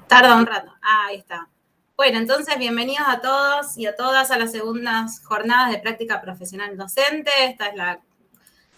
Tarda un rato. Ahí está. Bueno, entonces bienvenidos a todos y a todas a las segundas jornadas de práctica profesional docente. Esta es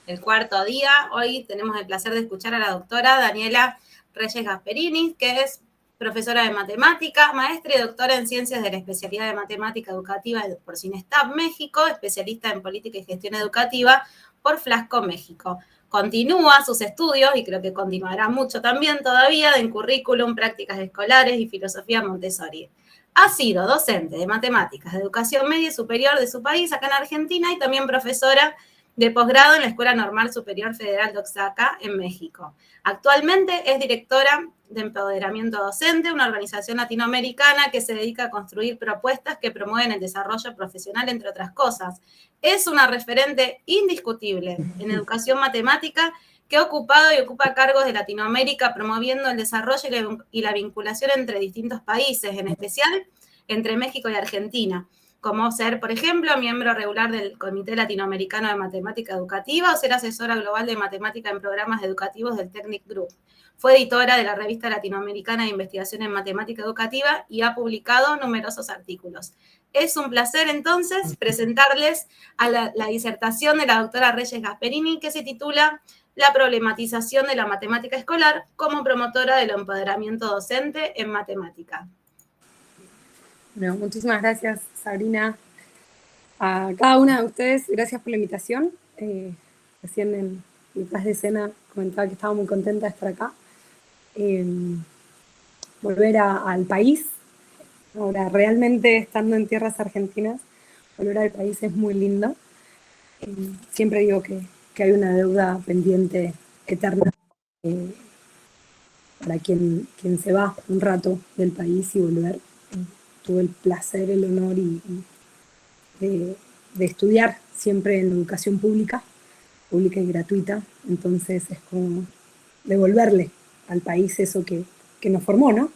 el cuarto día. Hoy tenemos el placer de escuchar a la doctora Daniela Reyes Gasperini, que es profesora de matemática, maestra y doctora en ciencias de la especialidad de matemática educativa por CINESTAP México, especialista en política y gestión educativa por Flasco México. Continúa sus estudios, y creo que continuará mucho también todavía, en currículum, prácticas escolares y filosofía Montessori. Ha sido docente de matemáticas, de educación media y superior de su país, acá en Argentina, y también profesora de posgrado en la Escuela Normal Superior Federal de Oaxaca, en México. Actualmente es directora de Empoderamiento Docente, una organización latinoamericana que se dedica a construir propuestas que promueven el desarrollo profesional, entre otras cosas. Es una referente indiscutible en educación matemática que ha ocupado y ocupa cargos de Latinoamérica promoviendo el desarrollo y la vinculación entre distintos países, en especial entre México y Argentina, como ser, por ejemplo, miembro regular del Comité Latinoamericano de Matemática Educativa o ser asesora global de matemática en programas educativos del Technic Group. Fue editora de la revista latinoamericana de investigación en matemática educativa y ha publicado numerosos artículos. Es un placer, entonces, presentarles a la disertación de la doctora Reyes Gasperini, que se titula La problematización de la matemática escolar como promotora del empoderamiento docente en matemática. Bueno, muchísimas gracias, Sabrina. A cada una de ustedes, gracias por la invitación. Recién en detrás de escena comentaba que estaba muy contenta de estar acá. Volver al país, ahora realmente estando en tierras argentinas, volver al país es muy lindo. Siempre digo que hay una deuda pendiente eterna para quien se va un rato del país y volver. Tuve el placer, el honor de estudiar siempre en educación pública y gratuita, entonces es como devolverle al país eso que nos formó, ¿no?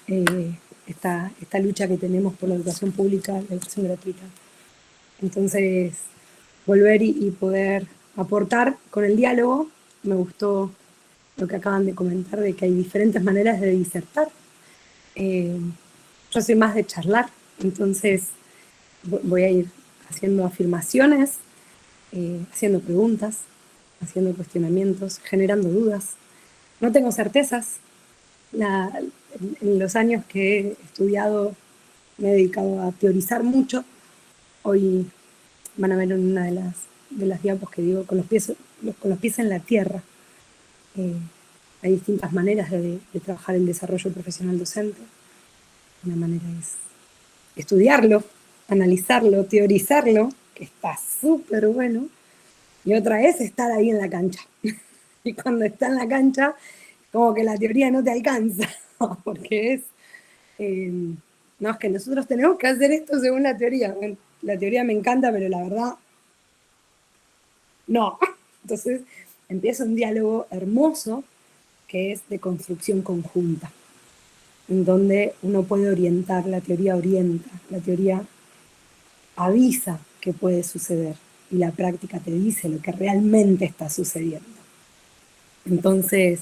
Esta lucha que tenemos por la educación pública, la educación gratuita. Entonces, volver y poder aportar con el diálogo. Me gustó lo que acaban de comentar, de que hay diferentes maneras de disertar. Yo soy más de charlar, entonces voy a ir haciendo afirmaciones, haciendo preguntas, haciendo cuestionamientos, generando dudas. No tengo certezas. En los años que he estudiado me he dedicado a teorizar mucho. Hoy van a ver en una de las diapos que digo, con los pies en la tierra. Hay distintas maneras de trabajar el desarrollo profesional docente. Una manera es estudiarlo, analizarlo, teorizarlo, que está súper bueno, y otra es estar ahí en la cancha. Y cuando está en la cancha, como que la teoría no te alcanza, porque no, es que nosotros tenemos que hacer esto según la teoría. Bueno, la teoría me encanta, pero la verdad, no. Entonces empieza un diálogo hermoso que es de construcción conjunta, en donde uno puede orientar, la teoría orienta, la teoría avisa qué puede suceder y la práctica te dice lo que realmente está sucediendo. Entonces,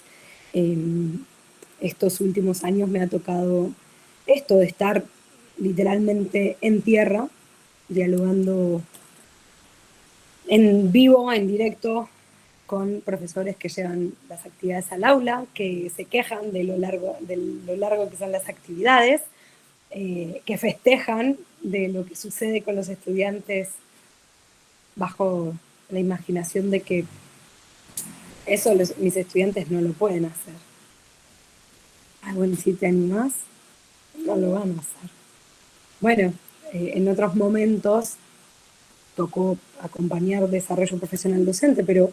estos últimos años me ha tocado esto de estar literalmente en tierra, dialogando en vivo, en directo, con profesores que llevan las actividades al aula, que se quejan de lo largo que son las actividades, que festejan de lo que sucede con los estudiantes bajo la imaginación de que eso mis estudiantes no lo pueden hacer. Ah, bueno, si te animás, no lo van a hacer. Bueno, en otros momentos tocó acompañar desarrollo profesional docente, pero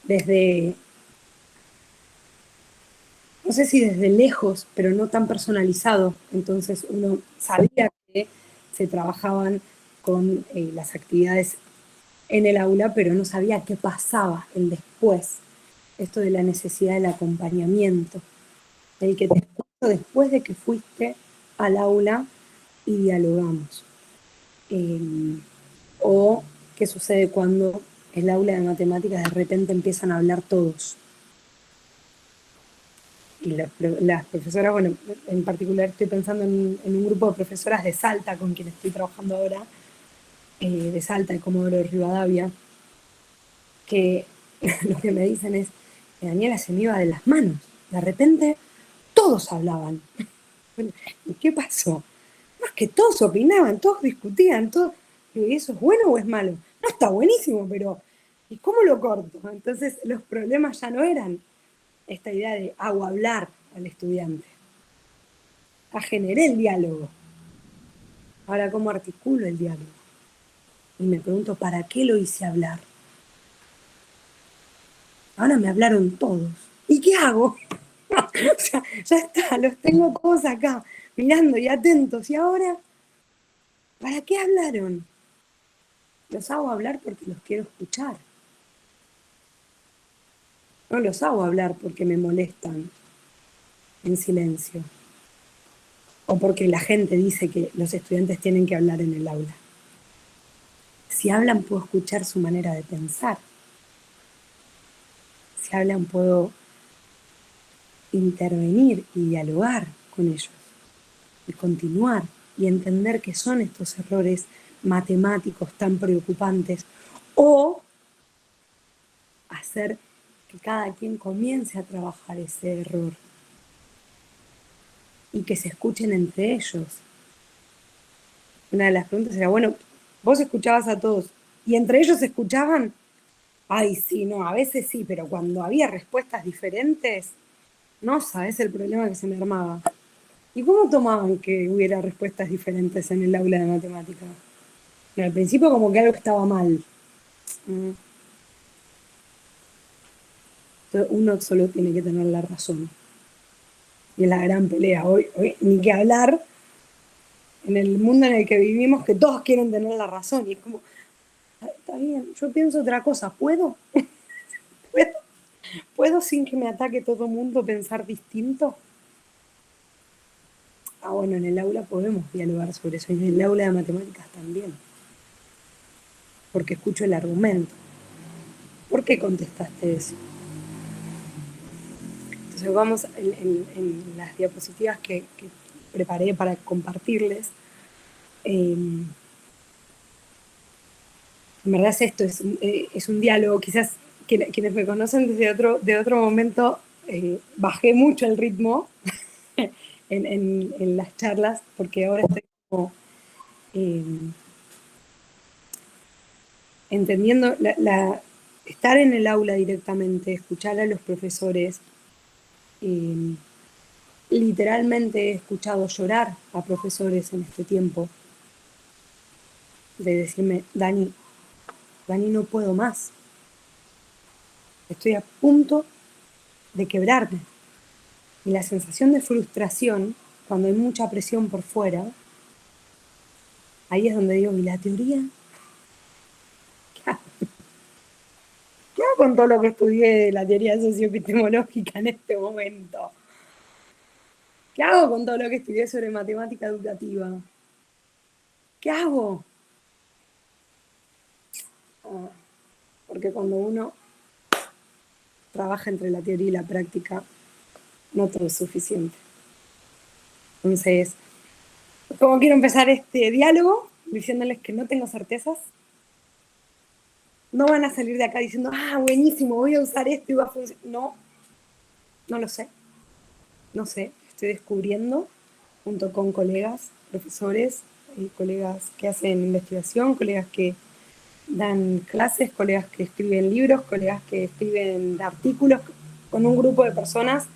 desde, no sé si desde lejos, pero no tan personalizado. Entonces uno sabía que se trabajaban con las actividades en el aula, pero no sabía qué pasaba el después. Esto de la necesidad del acompañamiento, del que te escucho después de que fuiste al aula y dialogamos. O qué sucede cuando el aula de matemáticas de repente empiezan a hablar todos. y las profesoras, bueno, en particular estoy pensando en un grupo de profesoras de Salta con quien estoy trabajando ahora, de Salta, de Comodoro de Rivadavia, que lo que me dicen es que Daniela se me iba de las manos. De repente, todos hablaban. ¿Y qué pasó? No, es que todos opinaban, todos discutían, todos. ¿Y eso es bueno o es malo? No, está buenísimo, pero ¿y cómo lo corto? Entonces, los problemas ya no eran esta idea de hago hablar al estudiante. Ya generé el diálogo. Ahora, ¿cómo articulo el diálogo? Y me pregunto, ¿para qué lo hice hablar? Ahora me hablaron todos. ¿Y qué hago? O sea, ya está, los tengo todos acá, mirando y atentos. ¿Y ahora? ¿Para qué hablaron? Los hago hablar porque los quiero escuchar. No los hago hablar porque me molestan en silencio. O porque la gente dice que los estudiantes tienen que hablar en el aula. Si hablan, puedo escuchar su manera de pensar. Si hablan, puedo intervenir y dialogar con ellos. Y continuar y entender que son estos errores matemáticos tan preocupantes. O hacer que cada quien comience a trabajar ese error. Y que se escuchen entre ellos. Una de las preguntas era, bueno, vos escuchabas a todos, ¿y entre ellos se escuchaban? Ay, sí, no, a veces sí, pero cuando había respuestas diferentes, no sabes el problema que se me armaba. ¿Y cómo tomaban que hubiera respuestas diferentes en el aula de matemática? Al principio como que algo estaba mal. Entonces uno solo tiene que tener la razón. Y es la gran pelea. Hoy ni que hablar en el mundo en el que vivimos, que todos quieren tener la razón. Y es como, está bien, yo pienso otra cosa, ¿puedo? ¿Puedo sin que me ataque todo el mundo pensar distinto? Ah, bueno, en el aula podemos dialogar sobre eso, y en el aula de matemáticas también. Porque escucho el argumento. ¿Por qué contestaste eso? Entonces vamos en las diapositivas que preparé para compartirles. En verdad es esto, es un diálogo. Quizás quienes me conocen de otro momento, bajé mucho el ritmo en las charlas, porque ahora estoy como entendiendo estar en el aula directamente, escuchar a los profesores. Literalmente he escuchado llorar a profesores en este tiempo, de decirme, Dani, no puedo más. Estoy a punto de quebrarme. Y la sensación de frustración, cuando hay mucha presión por fuera, ahí es donde digo, ¿y la teoría? ¿Qué hago? ¿Qué hago con todo lo que estudié de la teoría socioepistemológica en este momento? ¿Qué hago con todo lo que estudié sobre matemática educativa? ¿Qué hago? Porque cuando uno trabaja entre la teoría y la práctica, no todo es suficiente. Entonces, ¿cómo quiero empezar este diálogo? Diciéndoles que no tengo certezas. No van a salir de acá diciendo, buenísimo, voy a usar esto y va a funcionar. No lo sé. No sé, estoy descubriendo junto con colegas, profesores, colegas que hacen investigación, colegas que dan clases, colegas que escriben libros, colegas que escriben artículos, con un grupo de personas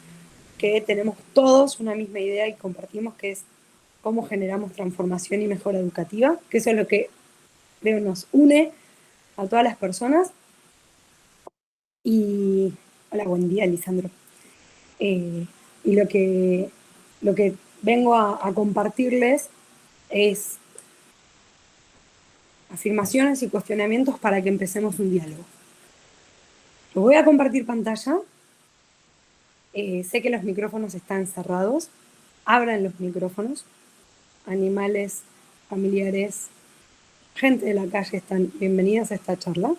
que tenemos todos una misma idea y compartimos, que es cómo generamos transformación y mejora educativa, que eso es lo que creo nos une a todas las personas. Y hola, buen día, Lisandro. Y lo que vengo a compartirles es afirmaciones y cuestionamientos para que empecemos un diálogo. Os voy a compartir pantalla. Sé que los micrófonos están cerrados. Abran los micrófonos. Animales, familiares, gente de la calle están bienvenidas a esta charla.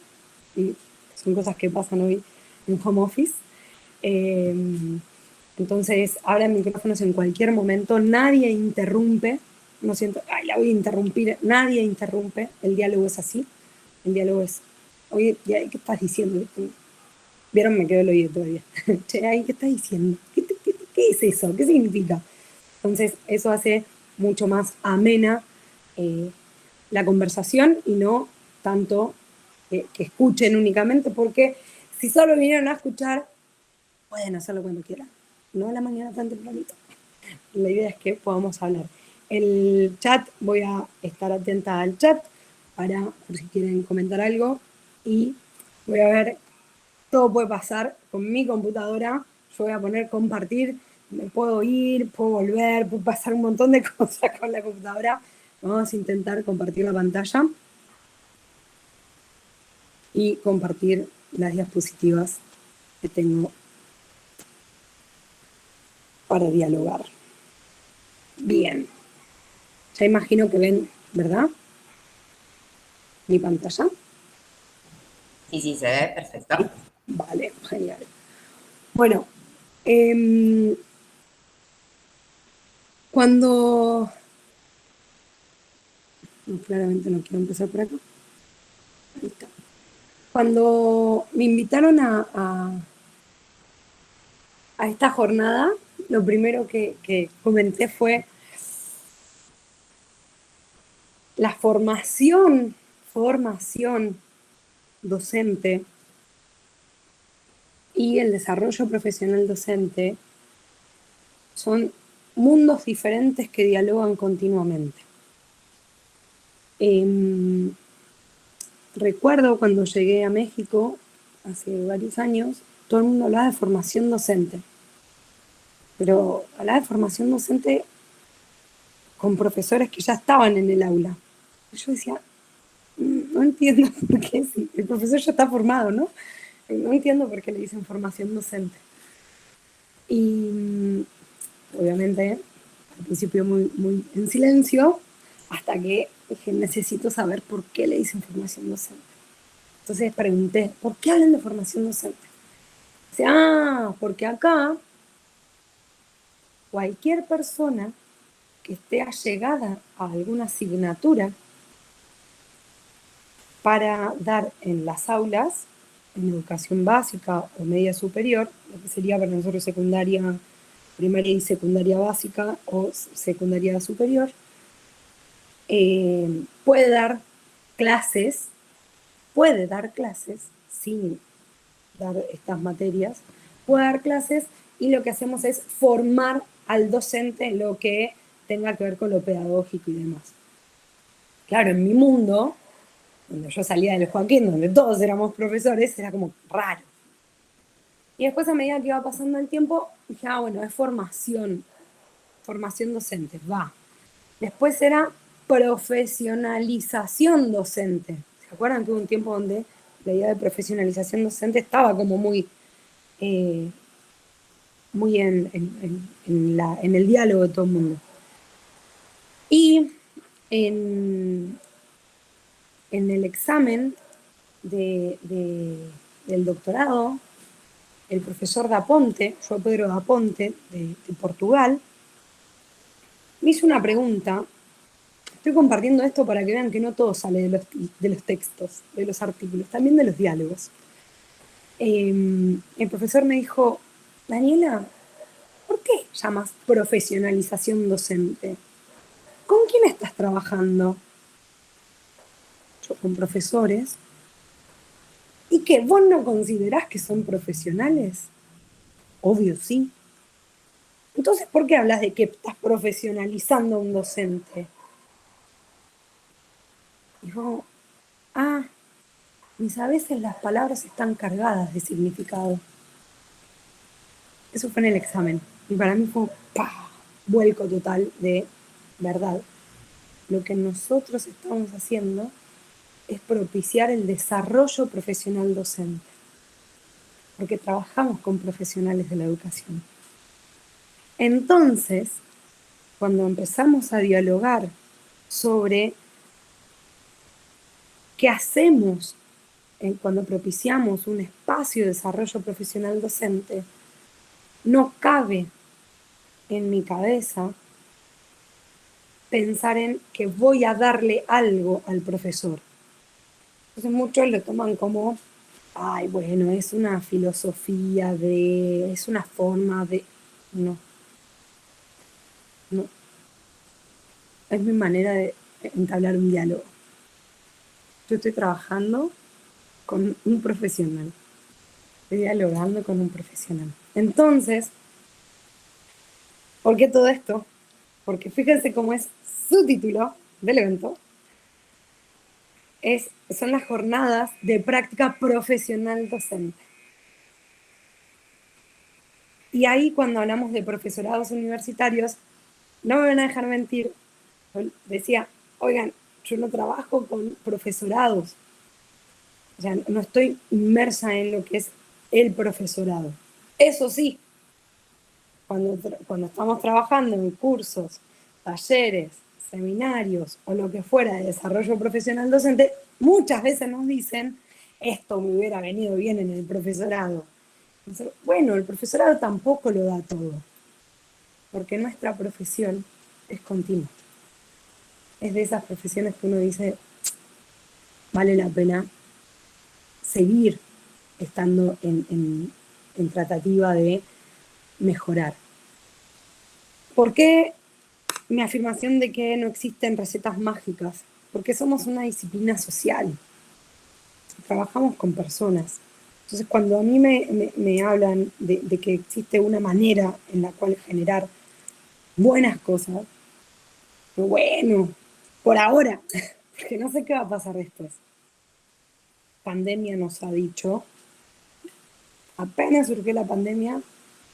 Y son cosas que pasan hoy en home office. Entonces, abran micrófonos en cualquier momento, nadie interrumpe, no siento, ay, la voy a interrumpir, nadie interrumpe, el diálogo es así, el diálogo es, oye, ¿qué estás diciendo? ¿Vieron? Me quedó el oído todavía. Che, ay, ¿qué estás diciendo? ¿Qué es eso? ¿Qué significa? Entonces, eso hace mucho más amena la conversación y no tanto que escuchen únicamente, porque si solo vinieron a escuchar, pueden hacerlo cuando quieran, no a la mañana tan tempranito. La idea es que podamos hablar. El chat, voy a estar atenta al chat por si quieren comentar algo, y voy a ver, todo puede pasar con mi computadora. Yo voy a poner compartir, me puedo ir, puedo volver, puede pasar un montón de cosas con la computadora. Vamos a intentar compartir la pantalla y compartir las diapositivas que tengo para dialogar. Bien. Ya imagino que ven, ¿verdad? Mi pantalla. Sí, se ve perfecto. Sí. Vale, genial. Bueno, cuando... No, claramente no quiero empezar por acá. Ahí está. Cuando me invitaron a esta jornada, lo primero que comenté fue la formación docente y el desarrollo profesional docente son mundos diferentes que dialogan continuamente. Recuerdo cuando llegué a México, hace varios años, todo el mundo hablaba de formación docente, pero hablaba de formación docente con profesores que ya estaban en el aula. Yo decía, no entiendo por qué, si el profesor ya está formado, ¿no? No entiendo por qué le dicen formación docente. Y obviamente al principio muy en silencio, hasta que dije, necesito saber por qué le dicen formación docente. Entonces pregunté, ¿por qué hablan de formación docente? Dice, porque acá cualquier persona que esté allegada a alguna asignatura para dar en las aulas, en educación básica o media superior, lo que sería para nosotros secundaria, primaria y secundaria básica o secundaria superior, puede dar clases sin dar estas materias, puede dar clases, y lo que hacemos es formar al docente en lo que tenga que ver con lo pedagógico y demás. Claro, en mi mundo, cuando yo salía del Joaquín, donde todos éramos profesores, era como raro. Y después, a medida que iba pasando el tiempo, dije, bueno, es formación docente, va. Después era profesionalización docente. ¿Se acuerdan que hubo un tiempo donde la idea de profesionalización docente estaba como muy en el diálogo de todo el mundo? Y en el examen del doctorado, el profesor Daponte, João Pedro Daponte, de Portugal, me hizo una pregunta. Estoy compartiendo esto para que vean que no todo sale de los textos, de los artículos, también de los diálogos. El profesor me dijo, Daniela, ¿por qué llamas profesionalización docente? ¿Con quién estás trabajando? Yo, con profesores. ¿Y qué? ¿Vos no considerás que son profesionales? Obvio, sí. Entonces, ¿por qué hablas de que estás profesionalizando a un docente? Y yo, a veces las palabras están cargadas de significado. Eso fue en el examen. Y para mí fue vuelco total de verdad. Lo que nosotros estamos haciendo es propiciar el desarrollo profesional docente, porque trabajamos con profesionales de la educación. Entonces, cuando empezamos a dialogar sobre qué hacemos cuando propiciamos un espacio de desarrollo profesional docente, no cabe en mi cabeza pensar en que voy a darle algo al profesor. Entonces muchos lo toman como, ay, bueno, es una filosofía es una forma de... No, no. Es mi manera de entablar un diálogo. Yo estoy trabajando con un profesional. Estoy dialogando con un profesional. Entonces, ¿por qué todo esto? Porque fíjense cómo es su título del evento. Son las jornadas de práctica profesional docente. Y ahí cuando hablamos de profesorados universitarios, no me van a dejar mentir, decía, oigan, yo no trabajo con profesorados, o sea, no estoy inmersa en lo que es el profesorado. Eso sí, cuando estamos trabajando en cursos, talleres, seminarios o lo que fuera de desarrollo profesional docente, muchas veces nos dicen, esto me hubiera venido bien en el profesorado. Entonces, bueno, el profesorado tampoco lo da todo, porque nuestra profesión es continua. Es de esas profesiones que uno dice, vale la pena seguir estando en tratativa de mejorar. ¿Por qué mi afirmación de que no existen recetas mágicas? Porque somos una disciplina social. Trabajamos con personas. Entonces, cuando a mí me hablan de que existe una manera en la cual generar buenas cosas, bueno, por ahora, porque no sé qué va a pasar después. Pandemia nos ha dicho, apenas surgió la pandemia,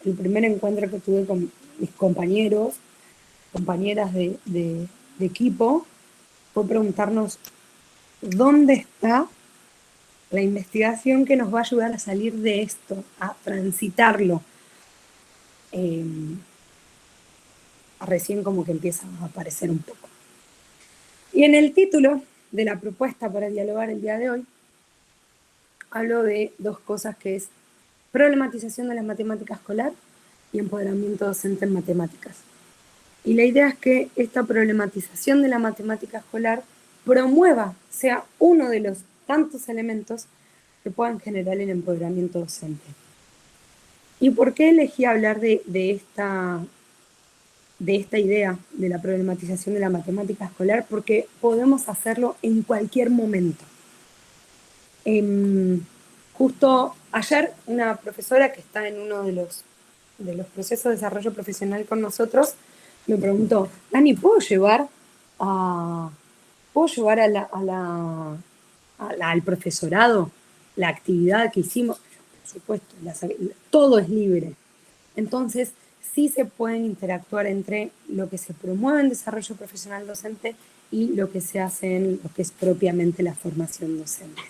el primer encuentro que tuve con mis compañeros, compañeras de equipo, fue preguntarnos dónde está la investigación que nos va a ayudar a salir de esto, a transitarlo. Recién como que empieza a aparecer un poco. Y en el título de la propuesta para dialogar el día de hoy, hablo de dos cosas que es problematización de la matemática escolar y empoderamiento docente en matemáticas. Y la idea es que esta problematización de la matemática escolar promueva, sea uno de los tantos elementos que puedan generar el empoderamiento docente. ¿Y por qué elegí hablar de esta idea de la problematización de la matemática escolar? Porque podemos hacerlo en cualquier momento. Justo ayer una profesora que está en uno de los procesos de desarrollo profesional con nosotros me preguntó, Dani, ¿puedo llevar al profesorado la actividad que hicimos? Por supuesto, todo es libre. Entonces, sí se pueden interactuar entre lo que se promueve en desarrollo profesional docente y lo que se hace en lo que es propiamente la formación docente.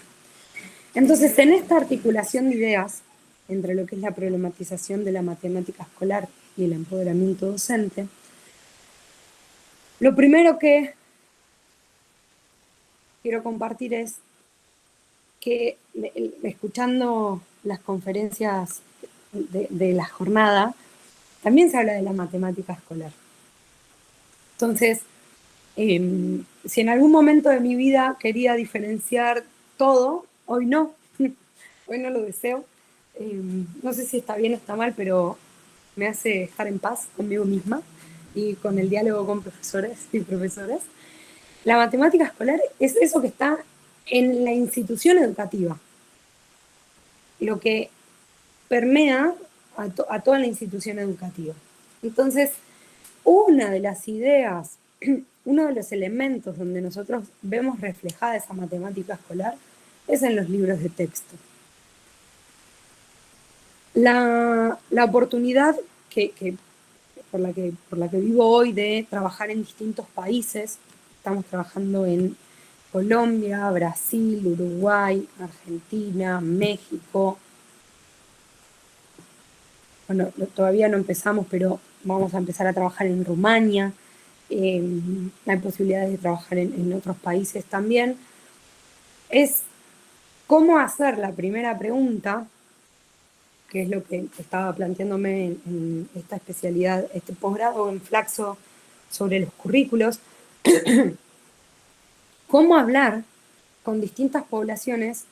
Entonces, en esta articulación de ideas entre lo que es la problematización de la matemática escolar y el empoderamiento docente, lo primero que quiero compartir es que escuchando las conferencias de la jornada, también se habla de la matemática escolar. Entonces, si en algún momento de mi vida quería diferenciar todo, hoy no, hoy no lo deseo. No sé si está bien o está mal, pero me hace estar en paz conmigo misma y con el diálogo con profesores y profesoras. La matemática escolar es eso que está en la institución educativa, lo que permea a toda la institución educativa. Entonces, una de las ideas, uno de los elementos donde nosotros vemos reflejada esa matemática escolar es en los libros de texto. La oportunidad por la que vivo hoy de trabajar en distintos países, estamos trabajando en Colombia, Brasil, Uruguay, Argentina, México. Bueno, todavía no empezamos, pero vamos a empezar a trabajar en Rumania. Hay posibilidades de trabajar en otros países también. Es cómo hacer la primera pregunta que es lo que estaba planteándome en esta especialidad, este posgrado en Flaxo sobre los currículos, cómo hablar con distintas poblaciones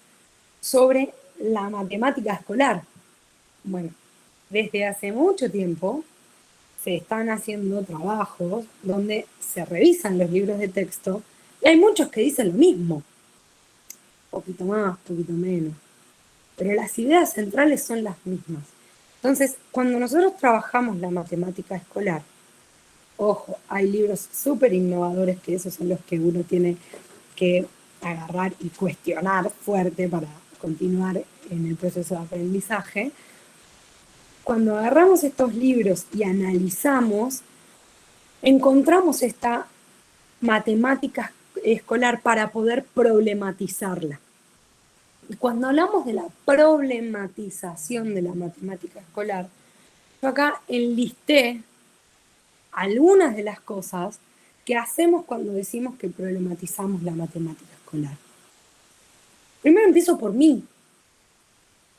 sobre la matemática escolar. Bueno, desde hace mucho tiempo se están haciendo trabajos donde se revisan los libros de texto y hay muchos que dicen lo mismo, poquito más, poquito menos, pero las ideas centrales son las mismas. Entonces, cuando nosotros trabajamos la matemática escolar, ojo, hay libros súper innovadores que esos son los que uno tiene que agarrar y cuestionar fuerte para continuar en el proceso de aprendizaje. Cuando agarramos estos libros y analizamos, encontramos esta matemática escolar para poder problematizarla. Y cuando hablamos de la problematización de la matemática escolar, yo acá enlisté algunas de las cosas que hacemos cuando decimos que problematizamos la matemática escolar. Primero empiezo por mí.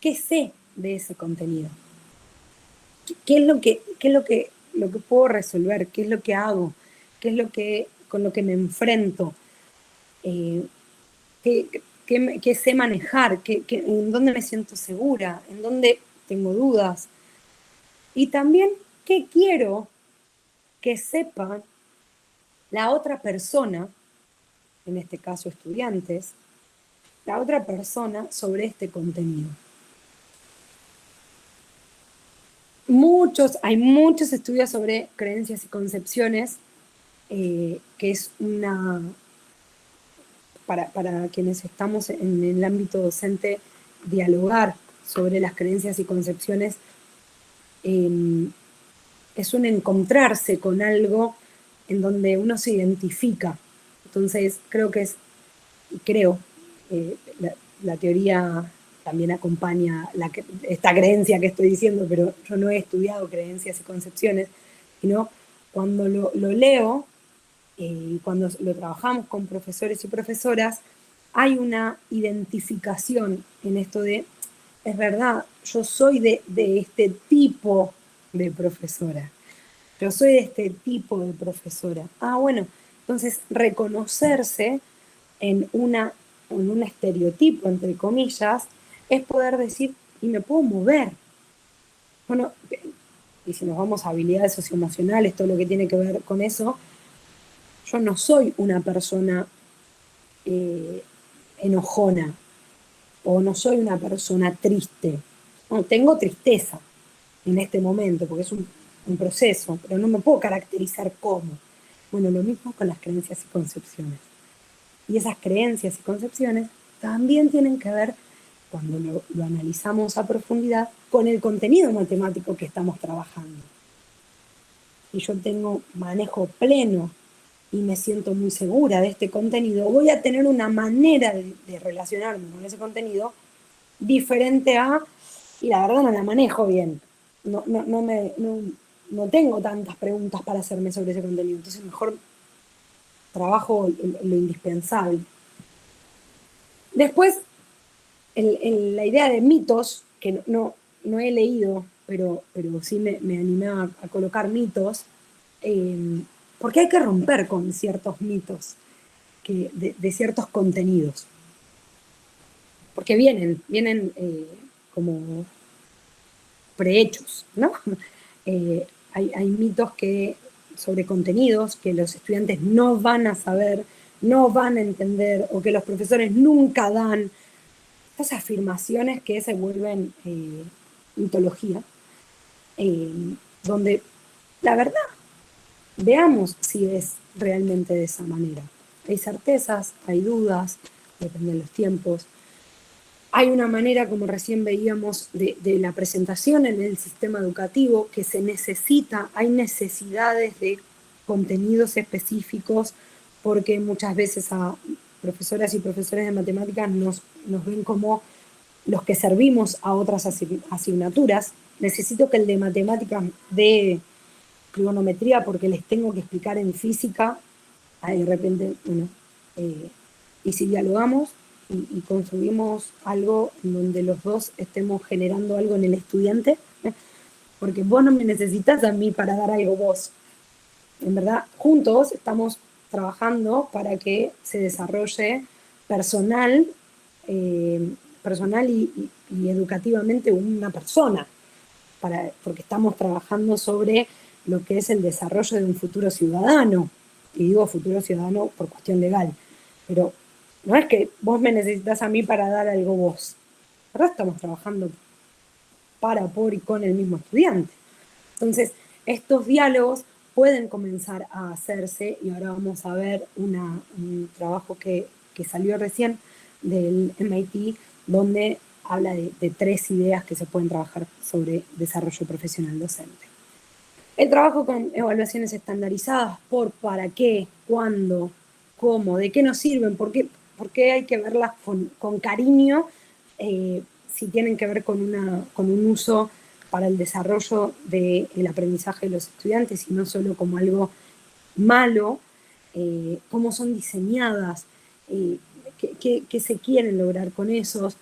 ¿Qué sé de ese contenido? ¿Qué es lo que puedo resolver? ¿Qué es lo que hago? ¿Qué es con lo que me enfrento? ¿Qué sé manejar? ¿En dónde me siento segura? ¿En dónde tengo dudas? Y también, ¿qué quiero que sepa la otra persona, en este caso estudiantes, la otra persona sobre este contenido? Hay muchos estudios sobre creencias y concepciones, que es para quienes estamos en el ámbito docente, dialogar sobre las creencias y concepciones es un encontrarse con algo en donde uno se identifica. Entonces creo la teoría también acompaña esta creencia que estoy diciendo, pero yo no he estudiado creencias y concepciones, sino cuando lo leo y cuando lo trabajamos con profesores y profesoras, hay una identificación en esto de, es verdad, yo soy de este tipo de profesora, yo soy de este tipo de profesora. Bueno, entonces reconocerse en un estereotipo, entre comillas, es poder decir, y me puedo mover. Bueno, y si nos vamos a habilidades socioemocionales, todo lo que tiene que ver con eso, yo no soy una persona enojona, o no soy una persona triste. No, tengo tristeza en este momento, porque es un proceso, pero no me puedo caracterizar como. Bueno, lo mismo con las creencias y concepciones. Y esas creencias y concepciones también tienen que ver, cuando lo analizamos a profundidad, con el contenido matemático que estamos trabajando. Y yo tengo manejo pleno y me siento muy segura de este contenido, voy a tener una manera de relacionarme con ese contenido diferente y la verdad no la manejo bien. No tengo tantas preguntas para hacerme sobre ese contenido, entonces mejor trabajo lo indispensable. Después, la idea de mitos, que no he leído, pero sí me animé a colocar mitos, porque hay que romper con ciertos mitos de ciertos contenidos. Porque vienen como prehechos, ¿no? Hay mitos sobre contenidos que los estudiantes no van a saber, no van a entender, o que los profesores nunca dan. Estas afirmaciones que se vuelven mitología, donde la verdad, veamos si es realmente de esa manera. Hay certezas, hay dudas, depende de los tiempos. Hay una manera, como recién veíamos, de la presentación en el sistema educativo que se necesita, hay necesidades de contenidos específicos, porque muchas veces a profesoras y profesores de matemáticas nos ven como los que servimos a otras asignaturas. Necesito que el de matemáticas dé trigonometría porque les tengo que explicar en física. De repente, bueno, y si dialogamos, y construimos algo en donde los dos estemos generando algo en el estudiante, porque vos no me necesitas a mí para dar algo vos. En verdad, juntos estamos trabajando para que se desarrolle personal, personal y educativamente una persona, porque estamos trabajando sobre lo que es el desarrollo de un futuro ciudadano, y digo futuro ciudadano por cuestión legal, pero no es que vos me necesitas a mí para dar algo vos. Ahora estamos trabajando para, por y con el mismo estudiante. Entonces, estos diálogos pueden comenzar a hacerse, y ahora vamos a ver un trabajo que salió recién del MIT, donde habla de 3 ideas que se pueden trabajar sobre desarrollo profesional docente. El trabajo con evaluaciones estandarizadas por para qué, cuándo, cómo, de qué nos sirven, por qué hay que verlas con cariño, si tienen que ver con un uso para el desarrollo del aprendizaje de los estudiantes y no solo como algo malo, cómo son diseñadas, qué se quieren lograr con esos,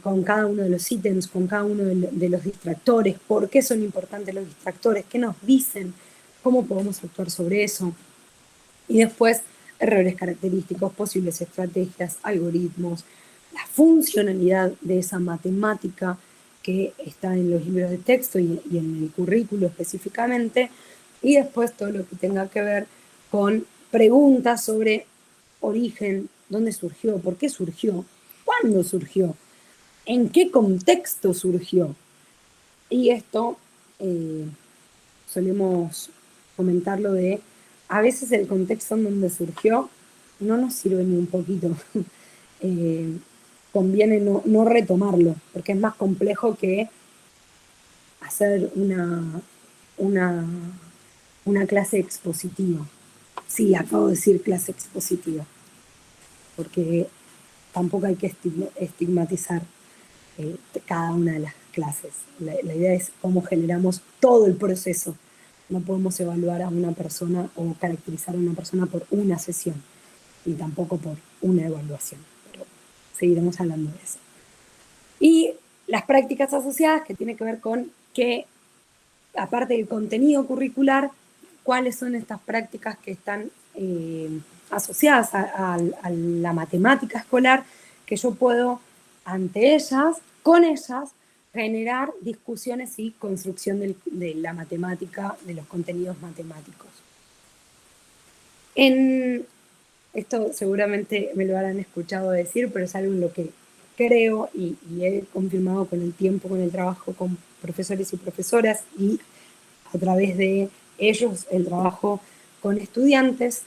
con cada uno de los ítems, con cada uno de los distractores, por qué son importantes los distractores, qué nos dicen, cómo podemos actuar sobre eso. Y después, errores característicos, posibles estrategias, algoritmos, la funcionalidad de esa matemática que está en los libros de texto y en el currículo específicamente, y después todo lo que tenga que ver con preguntas sobre origen, dónde surgió, por qué surgió, cuándo surgió, en qué contexto surgió. Y esto solemos comentarlo de, a veces el contexto en donde surgió no nos sirve ni un poquito. Conviene no retomarlo, porque es más complejo que hacer una clase expositiva. Sí, acabo de decir clase expositiva, porque tampoco hay que estigmatizar cada una de las clases. La idea es cómo generamos todo el proceso. No podemos evaluar a una persona o caracterizar a una persona por una sesión, y tampoco por una evaluación, pero seguiremos hablando de eso. Y las prácticas asociadas, que tiene que ver con que, aparte del contenido curricular, cuáles son estas prácticas que están asociadas a la matemática escolar, que yo puedo, ante ellas, con ellas, generar discusiones y construcción de la matemática, de los contenidos matemáticos. Esto seguramente me lo habrán escuchado decir, pero es algo en lo que creo y he confirmado con el tiempo, con el trabajo con profesores y profesoras, y a través de ellos el trabajo con estudiantes,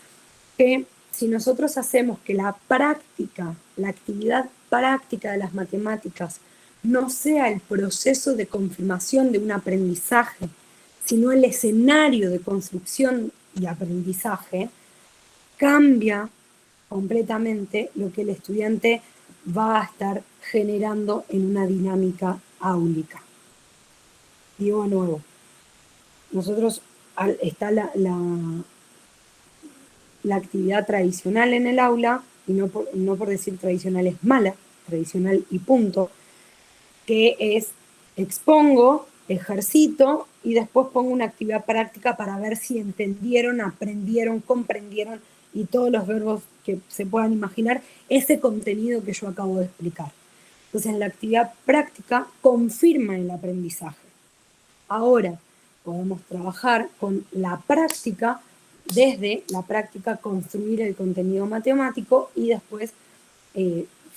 que si nosotros hacemos que la práctica, la actividad práctica de las matemáticas no sea el proceso de confirmación de un aprendizaje, sino el escenario de construcción y aprendizaje, cambia completamente lo que el estudiante va a estar generando en una dinámica áulica. Digo de nuevo, nosotros está la actividad tradicional en el aula, y no por decir tradicional es mala, tradicional y punto, que es expongo, ejercito y después pongo una actividad práctica para ver si entendieron, aprendieron, comprendieron, y todos los verbos que se puedan imaginar, ese contenido que yo acabo de explicar. Entonces, la actividad práctica confirma el aprendizaje. Ahora, podemos trabajar con la práctica, desde la práctica construir el contenido matemático y después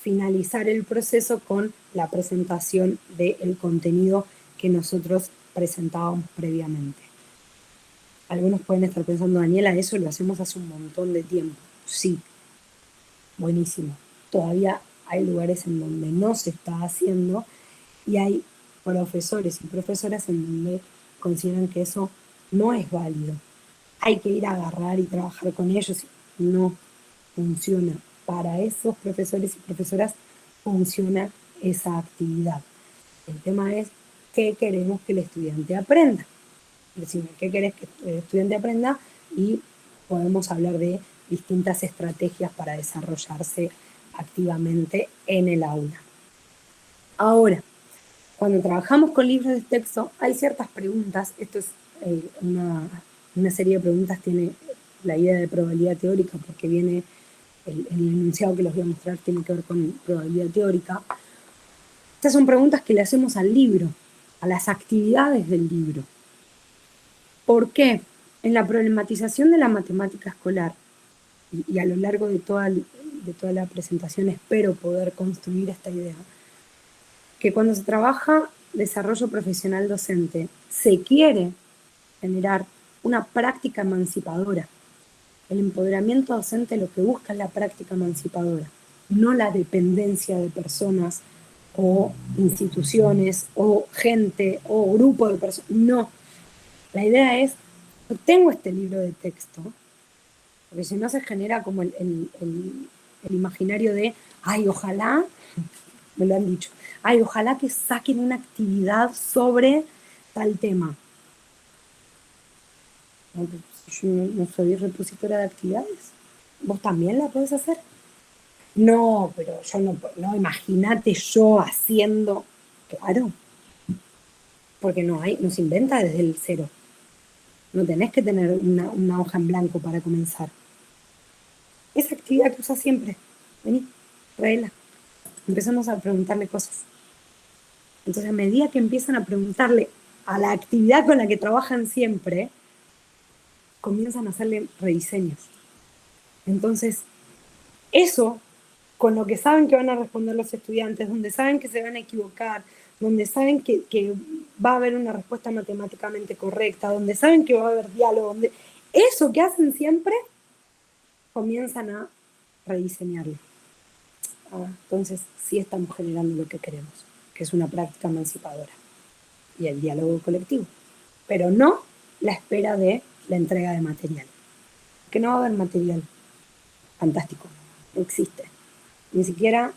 finalizar el proceso con la presentación del contenido que nosotros presentábamos previamente. Algunos pueden estar pensando, Daniela, eso lo hacemos hace un montón de tiempo. Sí, buenísimo. Todavía hay lugares en donde no se está haciendo, y hay profesores y profesoras en donde consideran que eso no es válido. Hay que ir a agarrar y trabajar con ellos. No funciona. Para esos profesores y profesoras funciona esa actividad. El tema es qué queremos que el estudiante aprenda. Decime, ¿qué querés que el estudiante aprenda? Y podemos hablar de distintas estrategias para desarrollarse activamente en el aula. Ahora, cuando trabajamos con libros de texto, hay ciertas preguntas. Esto es una serie de preguntas, tiene la idea de probabilidad teórica, porque viene el enunciado que les voy a mostrar, tiene que ver con probabilidad teórica. Estas son preguntas que le hacemos al libro, a las actividades del libro. ¿Por qué? En la problematización de la matemática escolar, y a lo largo de toda la presentación espero poder construir esta idea, que cuando se trabaja desarrollo profesional docente, se quiere generar una práctica emancipadora. El empoderamiento docente lo que busca es la práctica emancipadora, no la dependencia de personas o instituciones o gente o grupo de personas. No, la idea es, yo tengo este libro de texto, porque si no se genera como el imaginario de, ay, ojalá, me lo han dicho, ay, ojalá que saquen una actividad sobre tal tema. Yo no soy repositora de actividades. ¿Vos también la podés hacer? No, pero yo no, imagínate yo haciendo. Claro, porque no se inventa desde el cero. No tenés que tener una hoja en blanco para comenzar. Esa actividad que usas siempre. Vení, tráela. Empezamos a preguntarle cosas. Entonces, a medida que empiezan a preguntarle a la actividad con la que trabajan siempre, comienzan a hacerle rediseños. Entonces, eso, con lo que saben que van a responder los estudiantes, donde saben que se van a equivocar, donde saben que va a haber una respuesta matemáticamente correcta, donde saben que va a haber diálogo, eso que hacen siempre, comienzan a rediseñarlo. Entonces, sí estamos generando lo que queremos, que es una práctica emancipadora y el diálogo colectivo, pero no la espera de la entrega de material, que no va a haber material fantástico, no existe. Ni siquiera,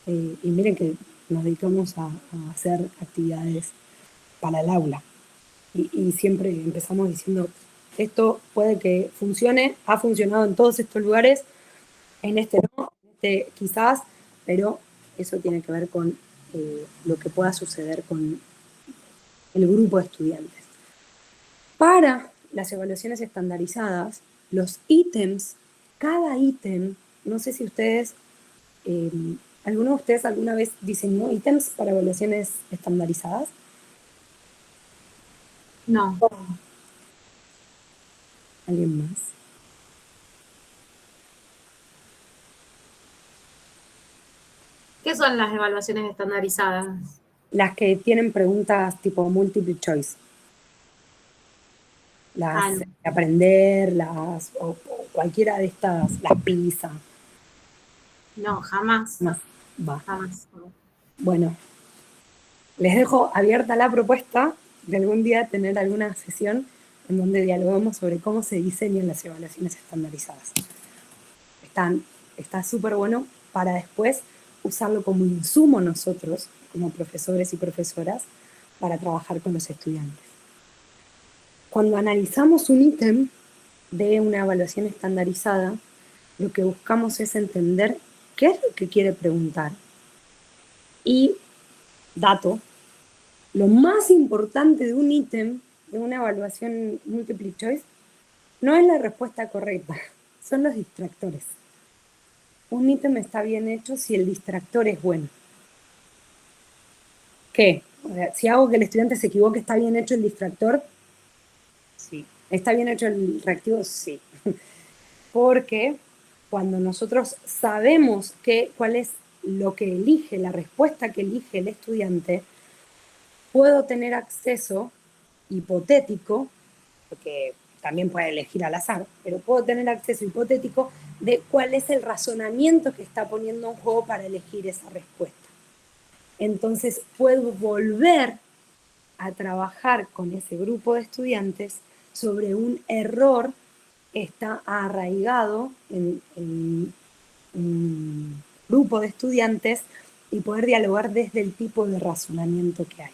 y miren que nos dedicamos a hacer actividades para el aula, y siempre empezamos diciendo, esto puede que funcione, ha funcionado en todos estos lugares, en este no, en este quizás, pero eso tiene que ver con lo que pueda suceder con el grupo de estudiantes. Para las evaluaciones estandarizadas, los ítems, cada ítem, no sé si ustedes, ¿alguno de ustedes alguna vez diseñó ítems para evaluaciones estandarizadas? No. ¿Alguien más? ¿Qué son las evaluaciones estandarizadas? Las que tienen preguntas tipo multiple choice. Las no. de aprender, o cualquiera de estas, las PISA. No, jamás. Más, va. Jamás. Bueno, les dejo abierta la propuesta de algún día tener alguna sesión en donde dialoguemos sobre cómo se diseñan las evaluaciones estandarizadas. Está súper bueno para después usarlo como insumo nosotros, como profesores y profesoras, para trabajar con los estudiantes. Cuando analizamos un ítem de una evaluación estandarizada, lo que buscamos es entender qué es lo que quiere preguntar. Y, dato, lo más importante de un ítem, de una evaluación multiple choice, no es la respuesta correcta, son los distractores. Un ítem está bien hecho si el distractor es bueno. ¿Qué? O sea, si hago que el estudiante se equivoque, ¿está bien hecho el distractor? Sí. ¿Está bien hecho el reactivo? Sí. Porque cuando nosotros sabemos cuál es lo que elige, la respuesta que elige el estudiante, puedo tener acceso hipotético, porque también puede elegir al azar, pero puedo tener acceso hipotético de cuál es el razonamiento que está poniendo en juego para elegir esa respuesta. Entonces puedo volver a trabajar con ese grupo de estudiantes sobre un error que está arraigado en un grupo de estudiantes y poder dialogar desde el tipo de razonamiento que hay.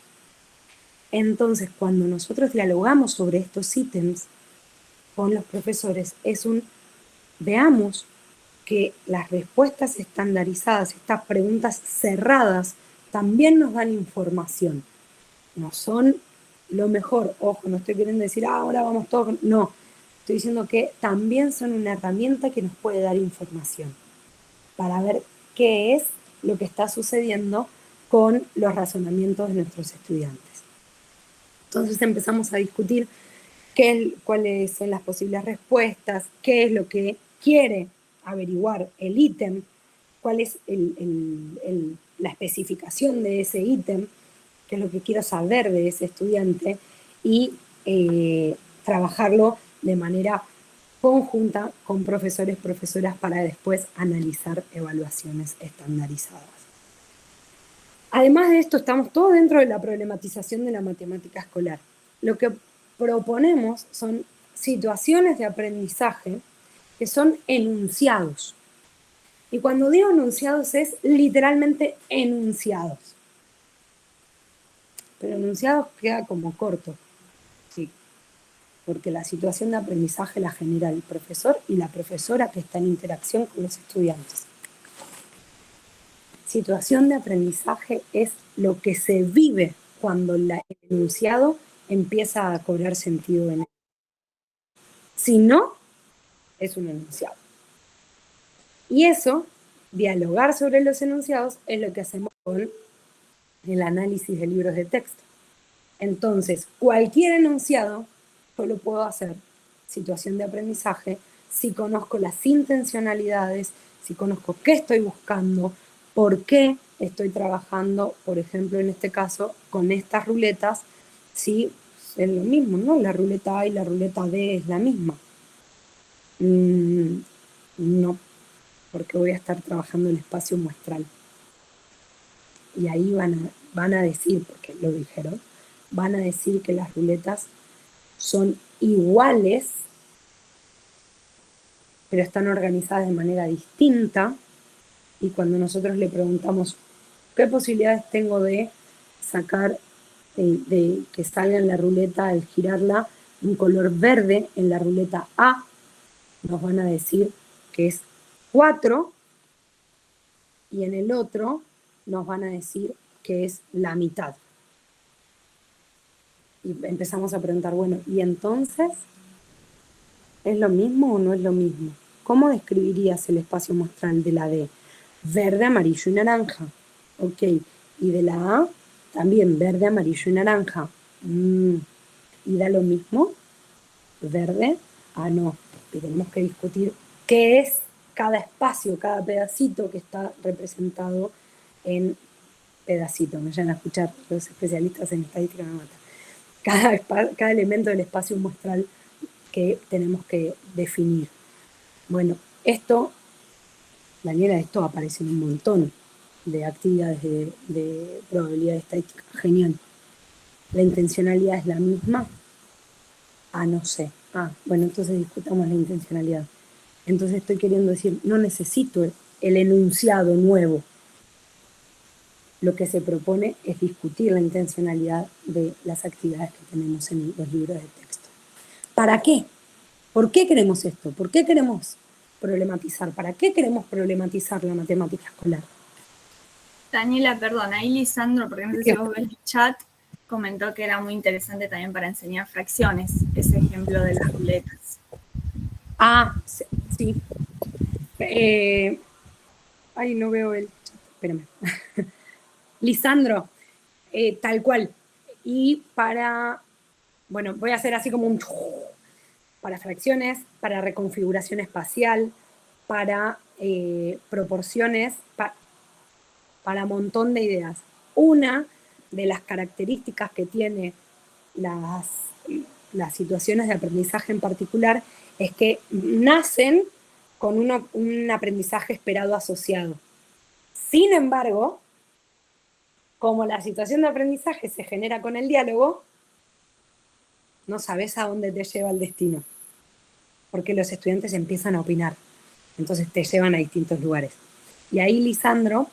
Entonces, cuando nosotros dialogamos sobre estos ítems con los profesores, veamos que las respuestas estandarizadas, estas preguntas cerradas, también nos dan información. No son lo mejor, ojo, no estoy queriendo decir, ahora vamos todos, no. Estoy diciendo que también son una herramienta que nos puede dar información para ver qué es lo que está sucediendo con los razonamientos de nuestros estudiantes. Entonces empezamos a discutir cuáles son las posibles respuestas, qué es lo que quiere averiguar el ítem, cuál es la especificación de ese ítem, qué es lo que quiero saber de ese estudiante y trabajarlo de manera conjunta con profesores, profesoras para después analizar evaluaciones estandarizadas. Además de esto, estamos todos dentro de la problematización de la matemática escolar. Lo que proponemos son situaciones de aprendizaje que son enunciados. Y cuando digo enunciados es literalmente enunciados. Pero enunciados queda como corto, sí, porque la situación de aprendizaje la genera el profesor y la profesora que está en interacción con los estudiantes. Situación de aprendizaje es lo que se vive cuando el enunciado empieza a cobrar sentido en él. Si no, es un enunciado. Y eso, dialogar sobre los enunciados, es lo que hacemos con el análisis de libros de texto. Entonces, cualquier enunciado yo lo puedo hacer, situación de aprendizaje, si conozco las intencionalidades, si conozco qué estoy buscando, por qué estoy trabajando, por ejemplo, en este caso, con estas ruletas, si es lo mismo, ¿no? La ruleta A y la ruleta B es la misma. No, porque voy a estar trabajando el espacio muestral. Y ahí van a decir, porque lo dijeron, van a decir que las ruletas son iguales, pero están organizadas de manera distinta, y cuando nosotros le preguntamos qué posibilidades tengo de sacar, de que salga en la ruleta al girarla un color verde en la ruleta A, nos van a decir que es 4, y en el otro nos van a decir que es la mitad. Y empezamos a preguntar, bueno, ¿y entonces es lo mismo o no es lo mismo? ¿Cómo describirías el espacio muestral de la D? Verde, amarillo y naranja. Ok, y de la A también verde, amarillo y naranja. ¿Y da lo mismo? Verde, no. Y tenemos que discutir qué es cada espacio, cada pedacito que está representado en pedacito. Me vayan a escuchar los especialistas en estadística, me matan. Cada elemento del espacio muestral que tenemos que definir. Bueno, esto, Daniela, esto aparece en un montón de actividades de probabilidad estadística. Genial. ¿La intencionalidad es la misma? No sé. Bueno, entonces discutamos la intencionalidad. Entonces estoy queriendo decir, no necesito el enunciado nuevo. Lo que se propone es discutir la intencionalidad de las actividades que tenemos en los libros de texto. ¿Para qué? ¿Por qué queremos esto? ¿Por qué queremos problematizar? ¿Para qué queremos problematizar la matemática escolar? Daniela, perdón, ahí Lisandro, porque no sé si vos ves el chat, comentó que era muy interesante también para enseñar fracciones, ese ejemplo de las ruletas. Sí. No veo el chat, espérame. Lisandro, tal cual. Y bueno, voy a hacer así como para fracciones, para reconfiguración espacial, para proporciones, para un montón de ideas. Una de las características que tiene las situaciones de aprendizaje en particular es que nacen con un aprendizaje esperado asociado. Sin embargo, como la situación de aprendizaje se genera con el diálogo, no sabes a dónde te lleva el destino, porque los estudiantes empiezan a opinar, entonces te llevan a distintos lugares. Y ahí, Lisandro,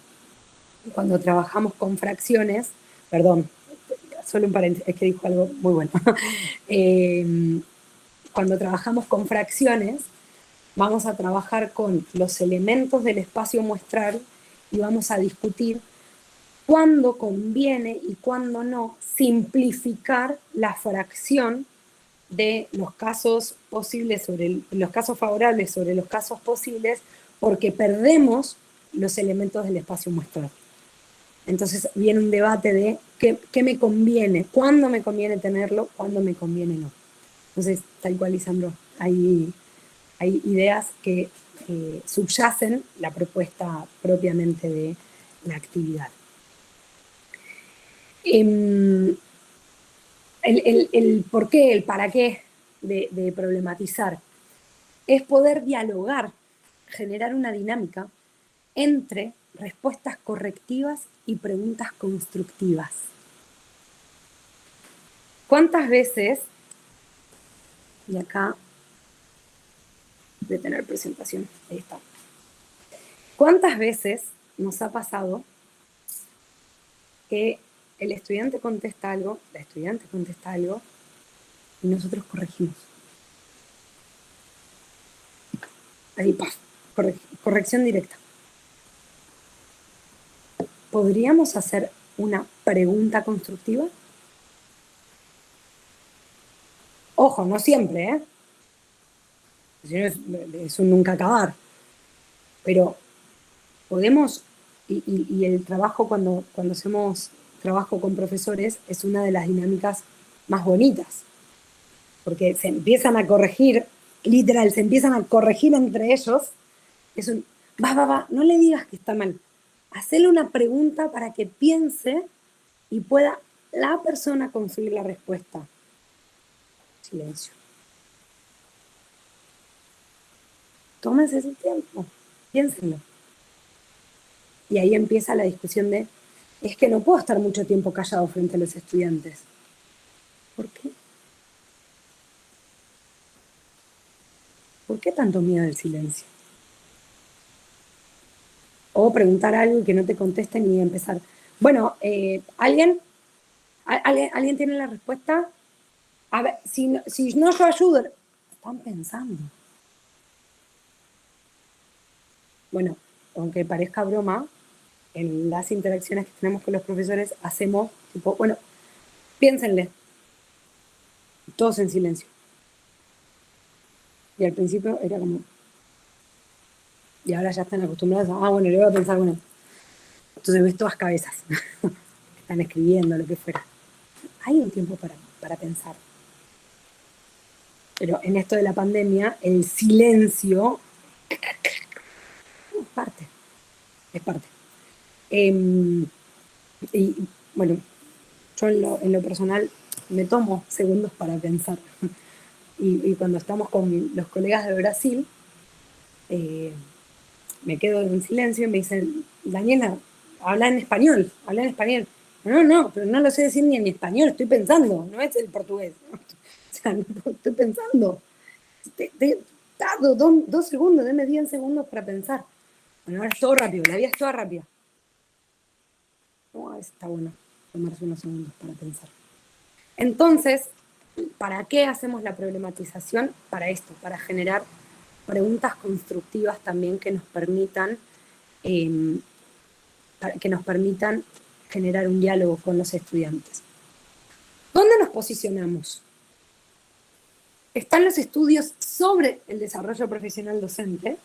cuando trabajamos con fracciones, perdón, solo un paréntesis, es que dijo algo muy bueno. Cuando trabajamos con fracciones, Vamos a trabajar con los elementos del espacio muestral y vamos a discutir cuándo conviene y cuándo no simplificar la fracción de los casos posibles los casos favorables sobre los casos posibles, porque perdemos los elementos del espacio muestral. Entonces viene un debate de qué me conviene, cuándo me conviene tenerlo, cuándo me conviene no. Entonces, tal cual, Lisandro, hay ideas que subyacen la propuesta propiamente de la actividad. El por qué, el para qué de problematizar es poder dialogar, generar una dinámica entre respuestas correctivas y preguntas constructivas. ¿Cuántas veces, y acá de tener presentación, ahí está, cuántas veces nos ha pasado que el estudiante contesta algo, la estudiante contesta algo, y nosotros corregimos? Ahí, ¡paf! Corrección directa. ¿Podríamos hacer una pregunta constructiva? Ojo, no siempre, ¿eh? Si no es un nunca acabar. Pero podemos, y el trabajo cuando hacemos trabajo con profesores es una de las dinámicas más bonitas, porque se empiezan a corregir, literal, se empiezan a corregir entre ellos. Es un, va, no le digas que está mal. Hacerle una pregunta para que piense y pueda la persona construir la respuesta. Silencio. Tómense ese tiempo, piénsenlo. Y ahí empieza la discusión de, es que no puedo estar mucho tiempo callado frente a los estudiantes. ¿Por qué? ¿Por qué tanto miedo al silencio? O preguntar algo y que no te contesten y empezar. Bueno, ¿alguien tiene la respuesta? A ver, si no yo ayudo. Están pensando. Bueno, aunque parezca broma, en las interacciones que tenemos con los profesores hacemos tipo, bueno, piénsenle. Todos en silencio. Y al principio era como... Y ahora ya están acostumbrados a, bueno, le voy a pensar, bueno. Entonces ves todas cabezas. Están escribiendo, lo que fuera. Hay un tiempo para pensar. Pero en esto de la pandemia, el silencio es parte. Y bueno, yo en lo personal me tomo segundos para pensar. Y cuando estamos con los colegas de Brasil, me quedo en silencio y me dicen, Daniela, habla en español. No, pero no lo sé decir ni en español, estoy pensando, no es el portugués. O sea, no, estoy pensando. Tardo 2 segundos, denme 10 segundos para pensar. Bueno, ahora es todo rápido, la vida es toda rápida. No, está bueno tomarse unos segundos para pensar. Entonces, ¿para qué hacemos la problematización? Para esto, para generar preguntas constructivas también que nos permitan generar un diálogo con los estudiantes. ¿Dónde nos posicionamos? Están los estudios sobre el desarrollo profesional docente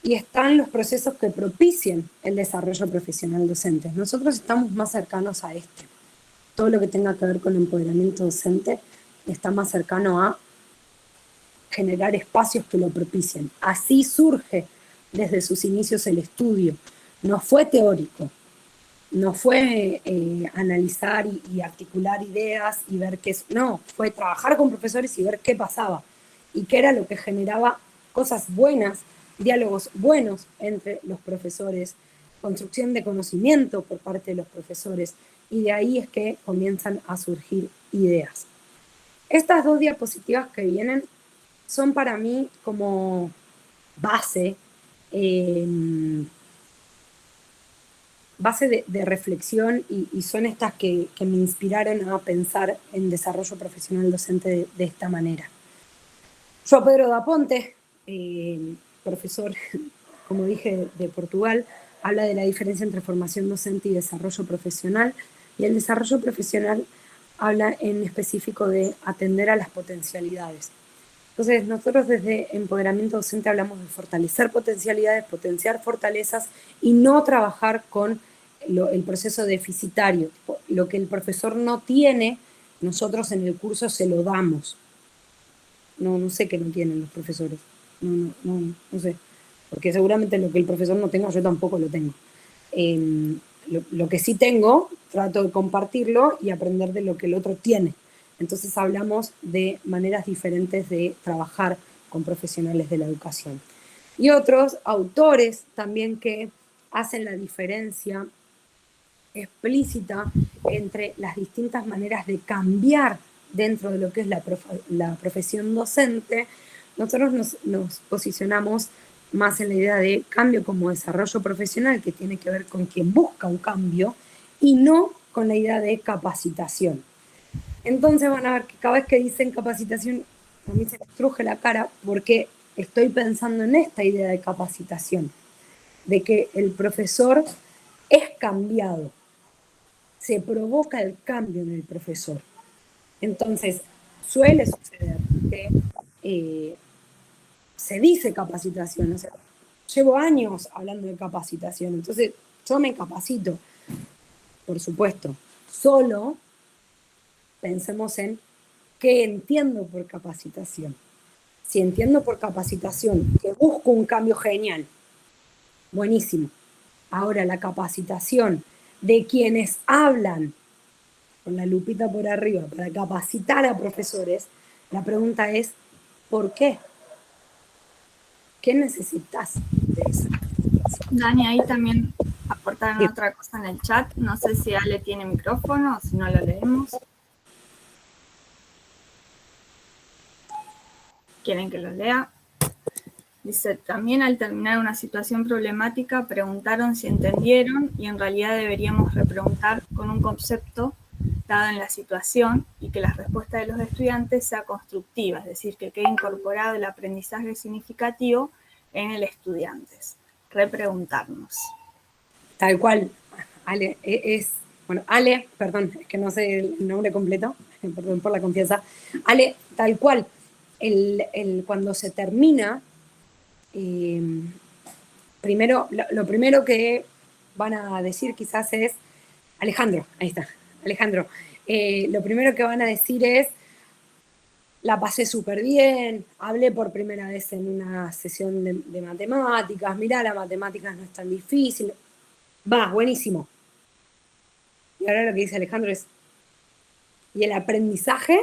y están los procesos que propician el desarrollo profesional docente. Nosotros estamos más cercanos a este. Todo lo que tenga que ver con empoderamiento docente está más cercano a generar espacios que lo propicien. Así surge desde sus inicios el estudio. No fue teórico, no fue analizar y articular ideas y ver qué es. No, fue trabajar con profesores y ver qué pasaba y qué era lo que generaba cosas buenas, diálogos buenos entre los profesores, construcción de conocimiento por parte de los profesores, y de ahí es que comienzan a surgir ideas. Estas 2 diapositivas que vienen son para mí como base de reflexión y son estas que me inspiraron a pensar en desarrollo profesional docente de esta manera. Yo a Pedro da Ponte profesor, como dije, de Portugal, habla de la diferencia entre formación docente y desarrollo profesional, y el desarrollo profesional habla en específico de atender a las potencialidades. Entonces, nosotros desde empoderamiento docente hablamos de fortalecer potencialidades, potenciar fortalezas y no trabajar con el proceso deficitario. Lo que el profesor no tiene, nosotros en el curso se lo damos. No sé qué no tienen los profesores. No sé. Porque seguramente lo que el profesor no tenga, yo tampoco lo tengo. Lo que sí tengo, trato de compartirlo y aprender de lo que el otro tiene. Entonces hablamos de maneras diferentes de trabajar con profesionales de la educación. Y otros autores también que hacen la diferencia explícita entre las distintas maneras de cambiar dentro de lo que es la profesión docente. Nosotros nos posicionamos más en la idea de cambio como desarrollo profesional, que tiene que ver con quien busca un cambio, y no con la idea de capacitación. Entonces van a ver que cada vez que dicen capacitación, a mí se me estruje la cara porque estoy pensando en esta idea de capacitación, de que el profesor es cambiado, se provoca el cambio en el profesor. Entonces, suele suceder que se dice capacitación, o sea, llevo años hablando de capacitación, entonces yo me capacito, por supuesto, solo pensemos en qué entiendo por capacitación. Si entiendo por capacitación que busco un cambio genial, buenísimo. Ahora la capacitación de quienes hablan con la lupita por arriba para capacitar a profesores, la pregunta es, ¿por qué? ¿Qué necesitas de eso? Dani, ahí también aportaron otra cosa en el chat. No sé si Ale tiene micrófono o si no lo leemos. ¿Quieren que lo lea? Dice, también al terminar una situación problemática preguntaron si entendieron y en realidad deberíamos repreguntar con un concepto dado en la situación y que la respuesta de los estudiantes sea constructiva, es decir, que quede incorporado el aprendizaje significativo en el estudiante. Repreguntarnos. Tal cual, Ale, Ale, perdón, es que no sé el nombre completo, perdón por la confianza. Ale, tal cual, cuando se termina, primero, lo primero que van a decir quizás es, Alejandro, ahí está, Alejandro, lo primero que van a decir es, la pasé súper bien, hablé por primera vez en una sesión de matemáticas, mirá, las matemáticas no es tan difícil, va, buenísimo. Y ahora lo que dice Alejandro es, ¿y el aprendizaje?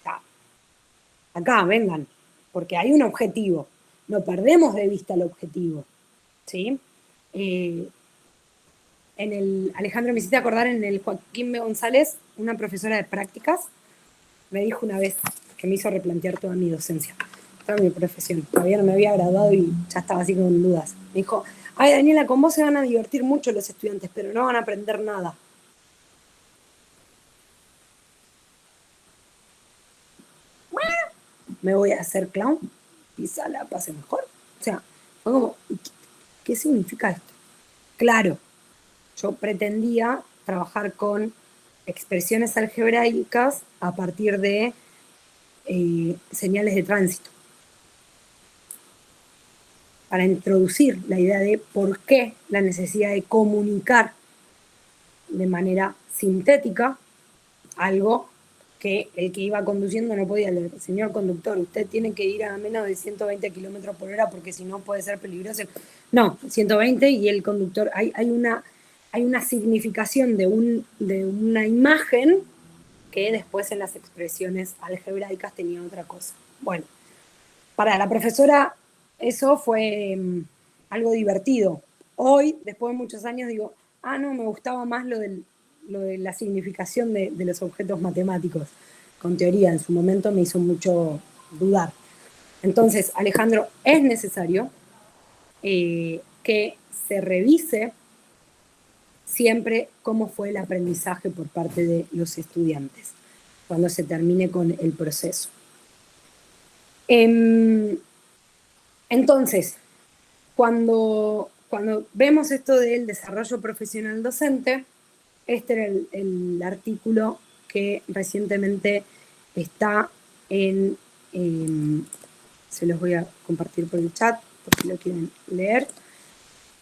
Ya, acá, vengan, porque hay un objetivo, no perdemos de vista el objetivo, ¿sí? Alejandro, me hiciste acordar en el Joaquín B. González, una profesora de prácticas, me dijo una vez que me hizo replantear toda mi docencia, toda mi profesión. Todavía no me había graduado y ya estaba así con dudas. Me dijo, ay, Daniela, con vos se van a divertir mucho los estudiantes, pero no van a aprender nada. Me voy a hacer clown, quizá la pase mejor. O sea, fue como, ¿qué significa esto? Claro, yo pretendía trabajar con expresiones algebraicas a partir de señales de tránsito, para introducir la idea de por qué la necesidad de comunicar de manera sintética algo que el que iba conduciendo no podía leer. Señor conductor, usted tiene que ir a menos de 120 kilómetros por hora porque si no puede ser peligroso. No, 120 y el conductor, hay una significación de una imagen que después en las expresiones algebraicas tenía otra cosa. Bueno, para la profesora eso fue algo divertido. Hoy, después de muchos años, digo, no, me gustaba más lo de la significación de los objetos matemáticos. Con teoría, en su momento me hizo mucho dudar. Entonces, Alejandro, es necesario que se revise siempre cómo fue el aprendizaje por parte de los estudiantes cuando se termine con el proceso. Entonces, cuando vemos esto del desarrollo profesional docente, este era el artículo que recientemente está en, se los voy a compartir por el chat, por si lo quieren leer.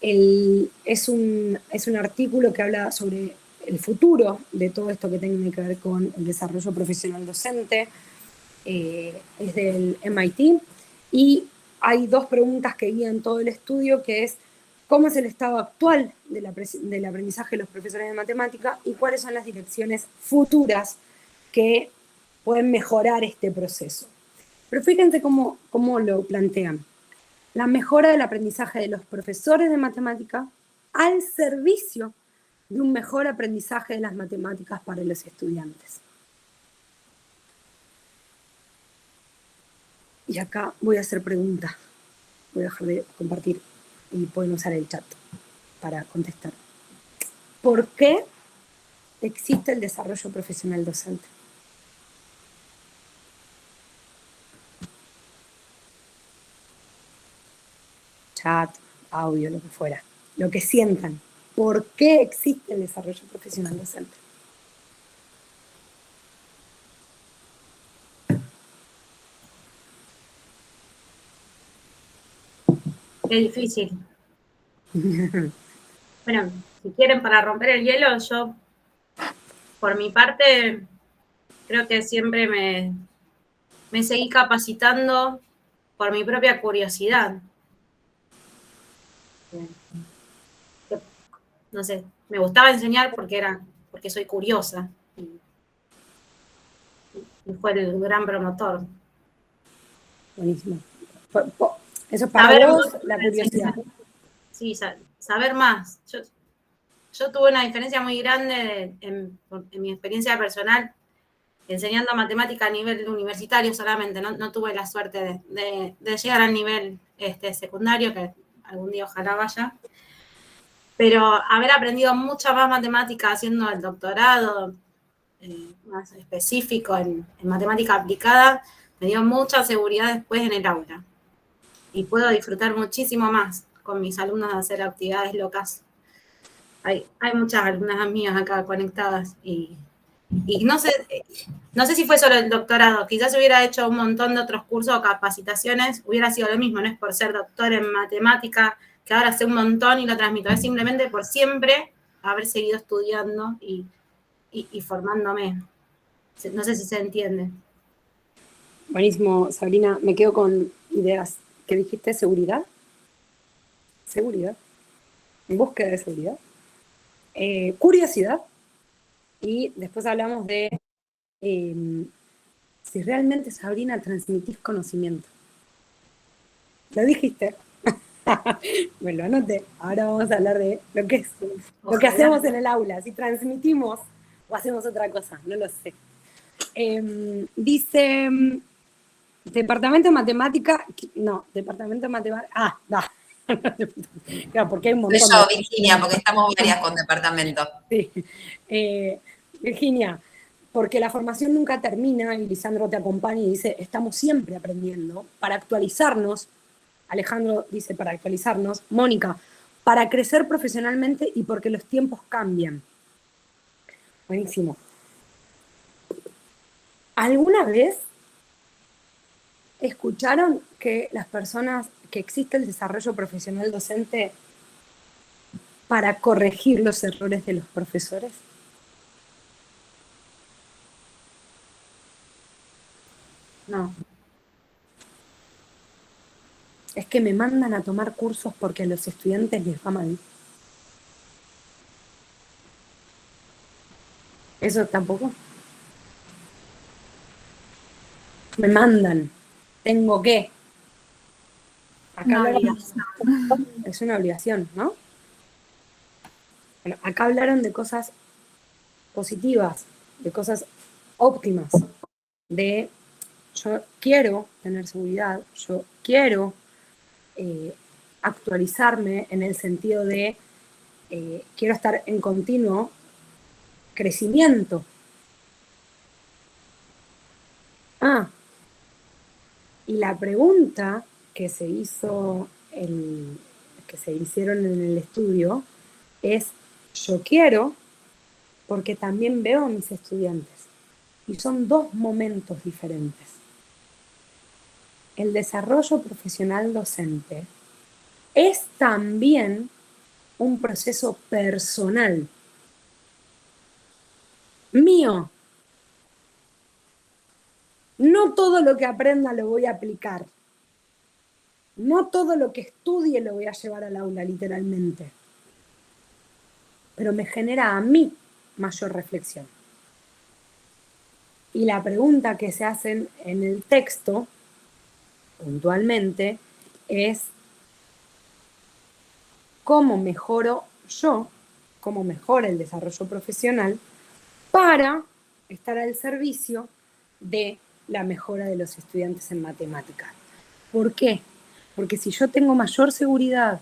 Es un artículo que habla sobre el futuro de todo esto que tiene que ver con el desarrollo profesional docente. Es del MIT, y hay dos preguntas que guían todo el estudio, que es cómo es el estado actual del aprendizaje de los profesores de matemática y cuáles son las direcciones futuras que pueden mejorar este proceso. Pero fíjense cómo lo plantean. La mejora del aprendizaje de los profesores de matemática al servicio de un mejor aprendizaje de las matemáticas para los estudiantes. Y acá voy a hacer preguntas. Voy a dejar de compartir y pueden usar el chat para contestar. ¿Por qué existe el desarrollo profesional docente? Chat, audio, lo que fuera. Lo que sientan. ¿Por qué existe el desarrollo profesional docente? Qué difícil. Bueno, si quieren, para romper el hielo, yo, por mi parte, creo que siempre me seguí capacitando por mi propia curiosidad. No sé, me gustaba enseñar porque soy curiosa. Y fue el gran promotor. Buenísimo. Eso para vos, la curiosidad. Sí, saber más. Yo tuve una diferencia muy grande en mi experiencia personal enseñando matemática a nivel universitario solamente. No tuve la suerte de llegar al nivel secundario, que algún día ojalá vaya. Pero haber aprendido mucha más matemática haciendo el doctorado más específico en matemática aplicada, me dio mucha seguridad después en el aula. Y puedo disfrutar muchísimo más con mis alumnos de hacer actividades locas. Hay muchas alumnas mías acá conectadas y no sé si fue solo el doctorado, quizás hubiera hecho un montón de otros cursos o capacitaciones, hubiera sido lo mismo, no es por ser doctor en matemática, que ahora sé un montón y lo transmito, es simplemente por siempre haber seguido estudiando y formándome. No sé si se entiende. Buenísimo, Sabrina. Me quedo con ideas. ¿Qué dijiste? ¿Seguridad? Seguridad. Búsqueda de seguridad. Curiosidad. Y después hablamos de si realmente, Sabrina, transmitís conocimiento. ¿Lo dijiste? Me lo anoté. Ahora vamos a hablar de lo que hacemos en el aula. Si transmitimos o hacemos otra cosa. No lo sé. Dice... Departamento de Matemática, no, Departamento de Matemática, claro, porque hay un montón. Soy yo, Virginia, porque estamos varias con departamento. Sí. Virginia, porque la formación nunca termina, y Lisandro te acompaña y dice, estamos siempre aprendiendo, para actualizarnos, Alejandro dice, para actualizarnos, Mónica, para crecer profesionalmente y porque los tiempos cambian. Buenísimo. ¿Alguna vez escucharon que existe el desarrollo profesional docente para corregir los errores de los profesores? No. Es que me mandan a tomar cursos porque a los estudiantes les va mal. ¿Eso tampoco? Me mandan. Tengo que. Acá es una obligación, ¿no? Bueno, acá hablaron de cosas positivas, de cosas óptimas, de yo quiero tener seguridad, yo quiero actualizarme en el sentido de quiero estar en continuo crecimiento. Y la pregunta que se hicieron en el estudio es: yo quiero, porque también veo a mis estudiantes. Y son dos momentos diferentes. El desarrollo profesional docente es también un proceso personal, mío. No todo lo que aprenda lo voy a aplicar. No todo lo que estudie lo voy a llevar al aula, literalmente. Pero me genera a mí mayor reflexión. Y la pregunta que se hacen en el texto, puntualmente, es: ¿cómo mejoro yo? ¿Cómo mejora el desarrollo profesional para estar al servicio de la mejora de los estudiantes en matemáticas? ¿Por qué? Porque si yo tengo mayor seguridad,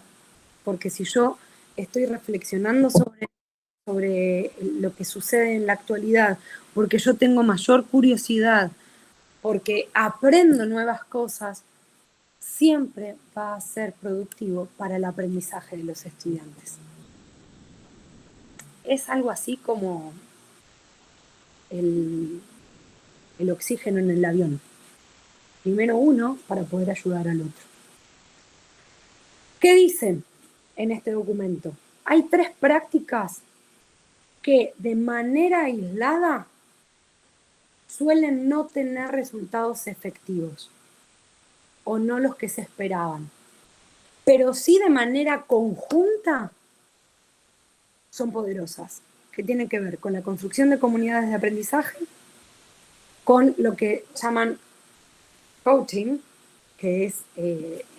porque si yo estoy reflexionando sobre lo que sucede en la actualidad, porque yo tengo mayor curiosidad, porque aprendo nuevas cosas, siempre va a ser productivo para el aprendizaje de los estudiantes. Es algo así como el oxígeno en el avión. Primero uno para poder ayudar al otro. ¿Qué dicen en este documento? Hay 3 prácticas que de manera aislada suelen no tener resultados efectivos o no los que se esperaban, pero sí de manera conjunta son poderosas, que tienen que ver con la construcción de comunidades de aprendizaje, con lo que llaman coaching, que es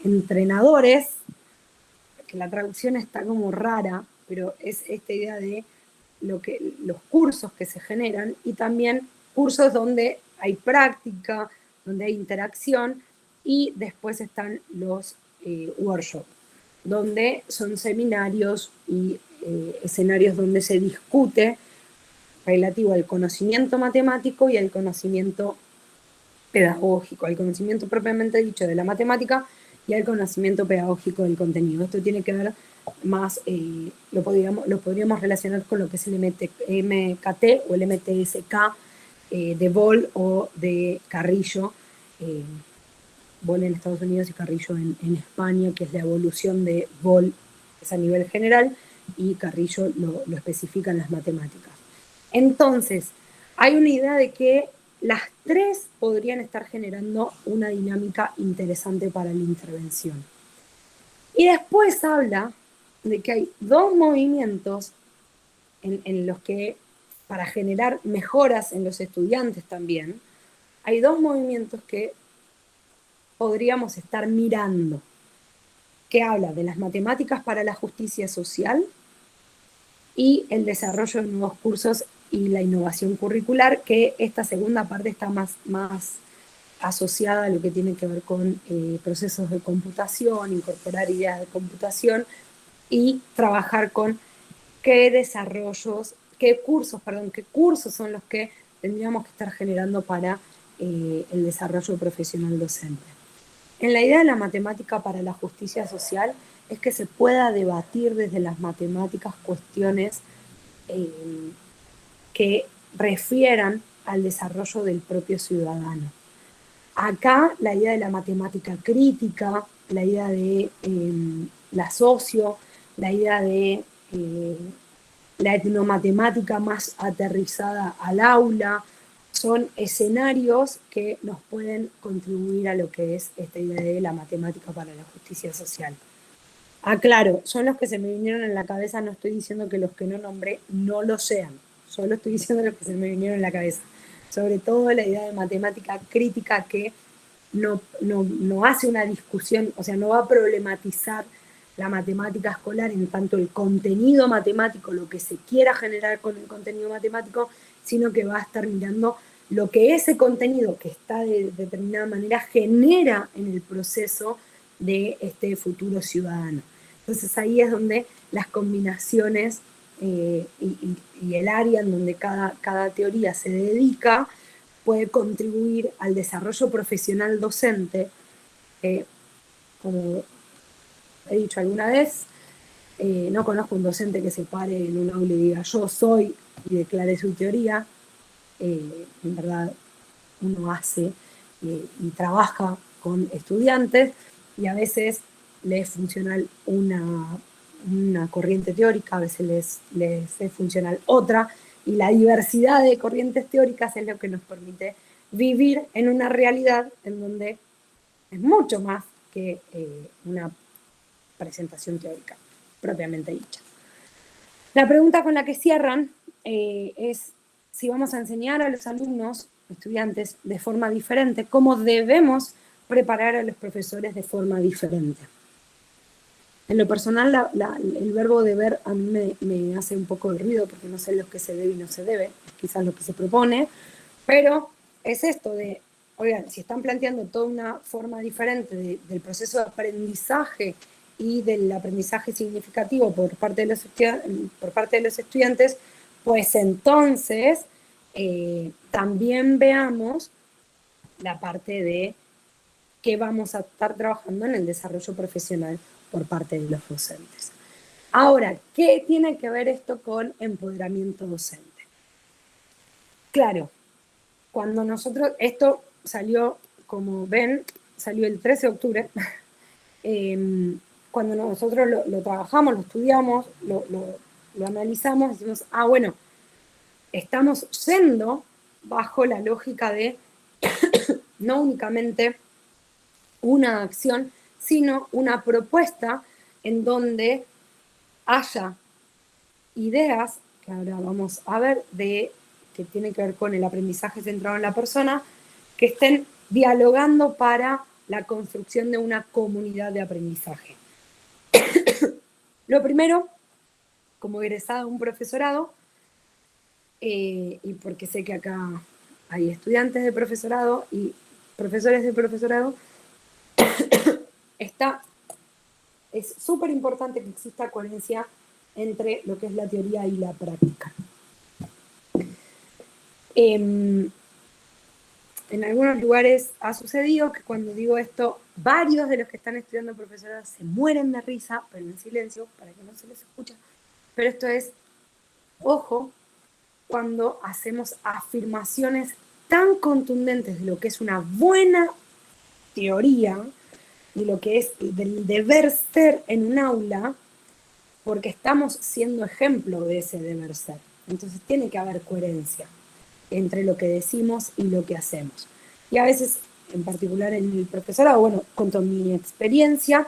entrenadores, que la traducción está como rara, pero es esta idea de los cursos que se generan, y también cursos donde hay práctica, donde hay interacción, y después están los workshops, donde son seminarios y escenarios donde se discute relativo al conocimiento matemático y al conocimiento pedagógico, al conocimiento propiamente dicho de la matemática y al conocimiento pedagógico del contenido. Esto tiene que ver más, lo podríamos relacionar con lo que es el MKT o el MTSK de Boll o de Carrillo, Boll en Estados Unidos y Carrillo en España, que es la evolución de Boll, es a nivel general, y Carrillo lo especifica en las matemáticas. Entonces, hay una idea de que las 3 podrían estar generando una dinámica interesante para la intervención. Y después habla de que hay 2 movimientos en los que, para generar mejoras en los estudiantes también, hay 2 movimientos que podríamos estar mirando, que habla de las matemáticas para la justicia social y el desarrollo de nuevos cursos y la innovación curricular, que esta segunda parte está más asociada a lo que tiene que ver con procesos de computación, incorporar ideas de computación y trabajar con qué cursos son los que tendríamos que estar generando para el desarrollo profesional docente. En la idea de la matemática para la justicia social es que se pueda debatir desde las matemáticas cuestiones que refieran al desarrollo del propio ciudadano. Acá la idea de la matemática crítica, la idea de la socio, la idea de la etnomatemática más aterrizada al aula, son escenarios que nos pueden contribuir a lo que es esta idea de la matemática para la justicia social. Aclaro, son los que se me vinieron en la cabeza, no estoy diciendo que los que no nombré no lo sean, solo estoy diciendo los que se me vinieron en la cabeza. Sobre todo la idea de matemática crítica, que no hace una discusión, o sea, no va a problematizar la matemática escolar en tanto el contenido matemático, lo que se quiera generar con el contenido matemático, sino que va a estar mirando lo que ese contenido, que está de determinada manera, genera en el proceso de este futuro ciudadano. Entonces ahí es donde las combinaciones y el área en donde cada teoría se dedica puede contribuir al desarrollo profesional docente como he dicho alguna vez, no conozco un docente que se pare en un aula y diga yo soy y declare su teoría. En verdad uno hace y trabaja con estudiantes y a veces les es funcional una corriente teórica, a veces les es funcional otra, y la diversidad de corrientes teóricas es lo que nos permite vivir en una realidad en donde es mucho más que una presentación teórica propiamente dicha. La pregunta con la que cierran es si vamos a enseñar a los alumnos, estudiantes, de forma diferente, cómo debemos preparar a los profesores de forma diferente. En lo personal, el verbo deber a mí me hace un poco de ruido porque no sé lo que se debe y no se debe, es quizás lo que se propone, pero es esto de, oigan, si están planteando toda una forma diferente del proceso de aprendizaje y del aprendizaje significativo por parte de los estudiantes, pues entonces también veamos la parte de que vamos a estar trabajando en el desarrollo profesional por parte de los docentes. Ahora, ¿qué tiene que ver esto con empoderamiento docente? Claro, cuando nosotros, esto salió, como ven, salió el 13 de octubre, cuando nosotros lo trabajamos, lo estudiamos, lo analizamos, decimos, bueno, estamos yendo bajo la lógica de no únicamente una acción, sino una propuesta en donde haya ideas, que ahora vamos a ver, que tienen que ver con el aprendizaje centrado en la persona, que estén dialogando para la construcción de una comunidad de aprendizaje. Lo primero, como egresada de un profesorado, y porque sé que acá hay estudiantes de profesorado y profesores de profesorado, es súper importante que exista coherencia entre lo que es la teoría y la práctica. En algunos lugares ha sucedido que cuando digo esto, varios de los que están estudiando profesorado se mueren de risa, pero en silencio, para que no se les escuche. Pero esto es, ojo, cuando hacemos afirmaciones tan contundentes de lo que es una buena teoría, y lo que es del deber ser en un aula, porque estamos siendo ejemplo de ese deber ser. Entonces tiene que haber coherencia entre lo que decimos y lo que hacemos. Y a veces, en particular en el profesorado, bueno, con toda mi experiencia,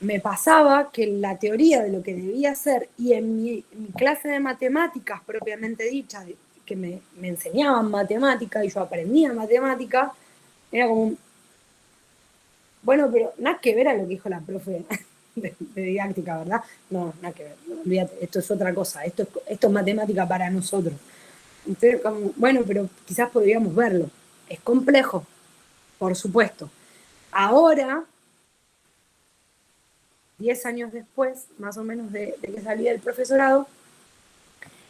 me pasaba que la teoría de lo que debía hacer y en mi clase de matemáticas propiamente dicha, que me enseñaban matemática y yo aprendía matemática, era como, bueno, pero nada que ver a lo que dijo la profe de didáctica, ¿verdad? No, nada que ver, olvídate, esto es otra cosa, esto es matemática para nosotros. Entonces, como, bueno, pero quizás podríamos verlo. Es complejo, por supuesto. Ahora, 10 años después, más o menos de que salí del profesorado,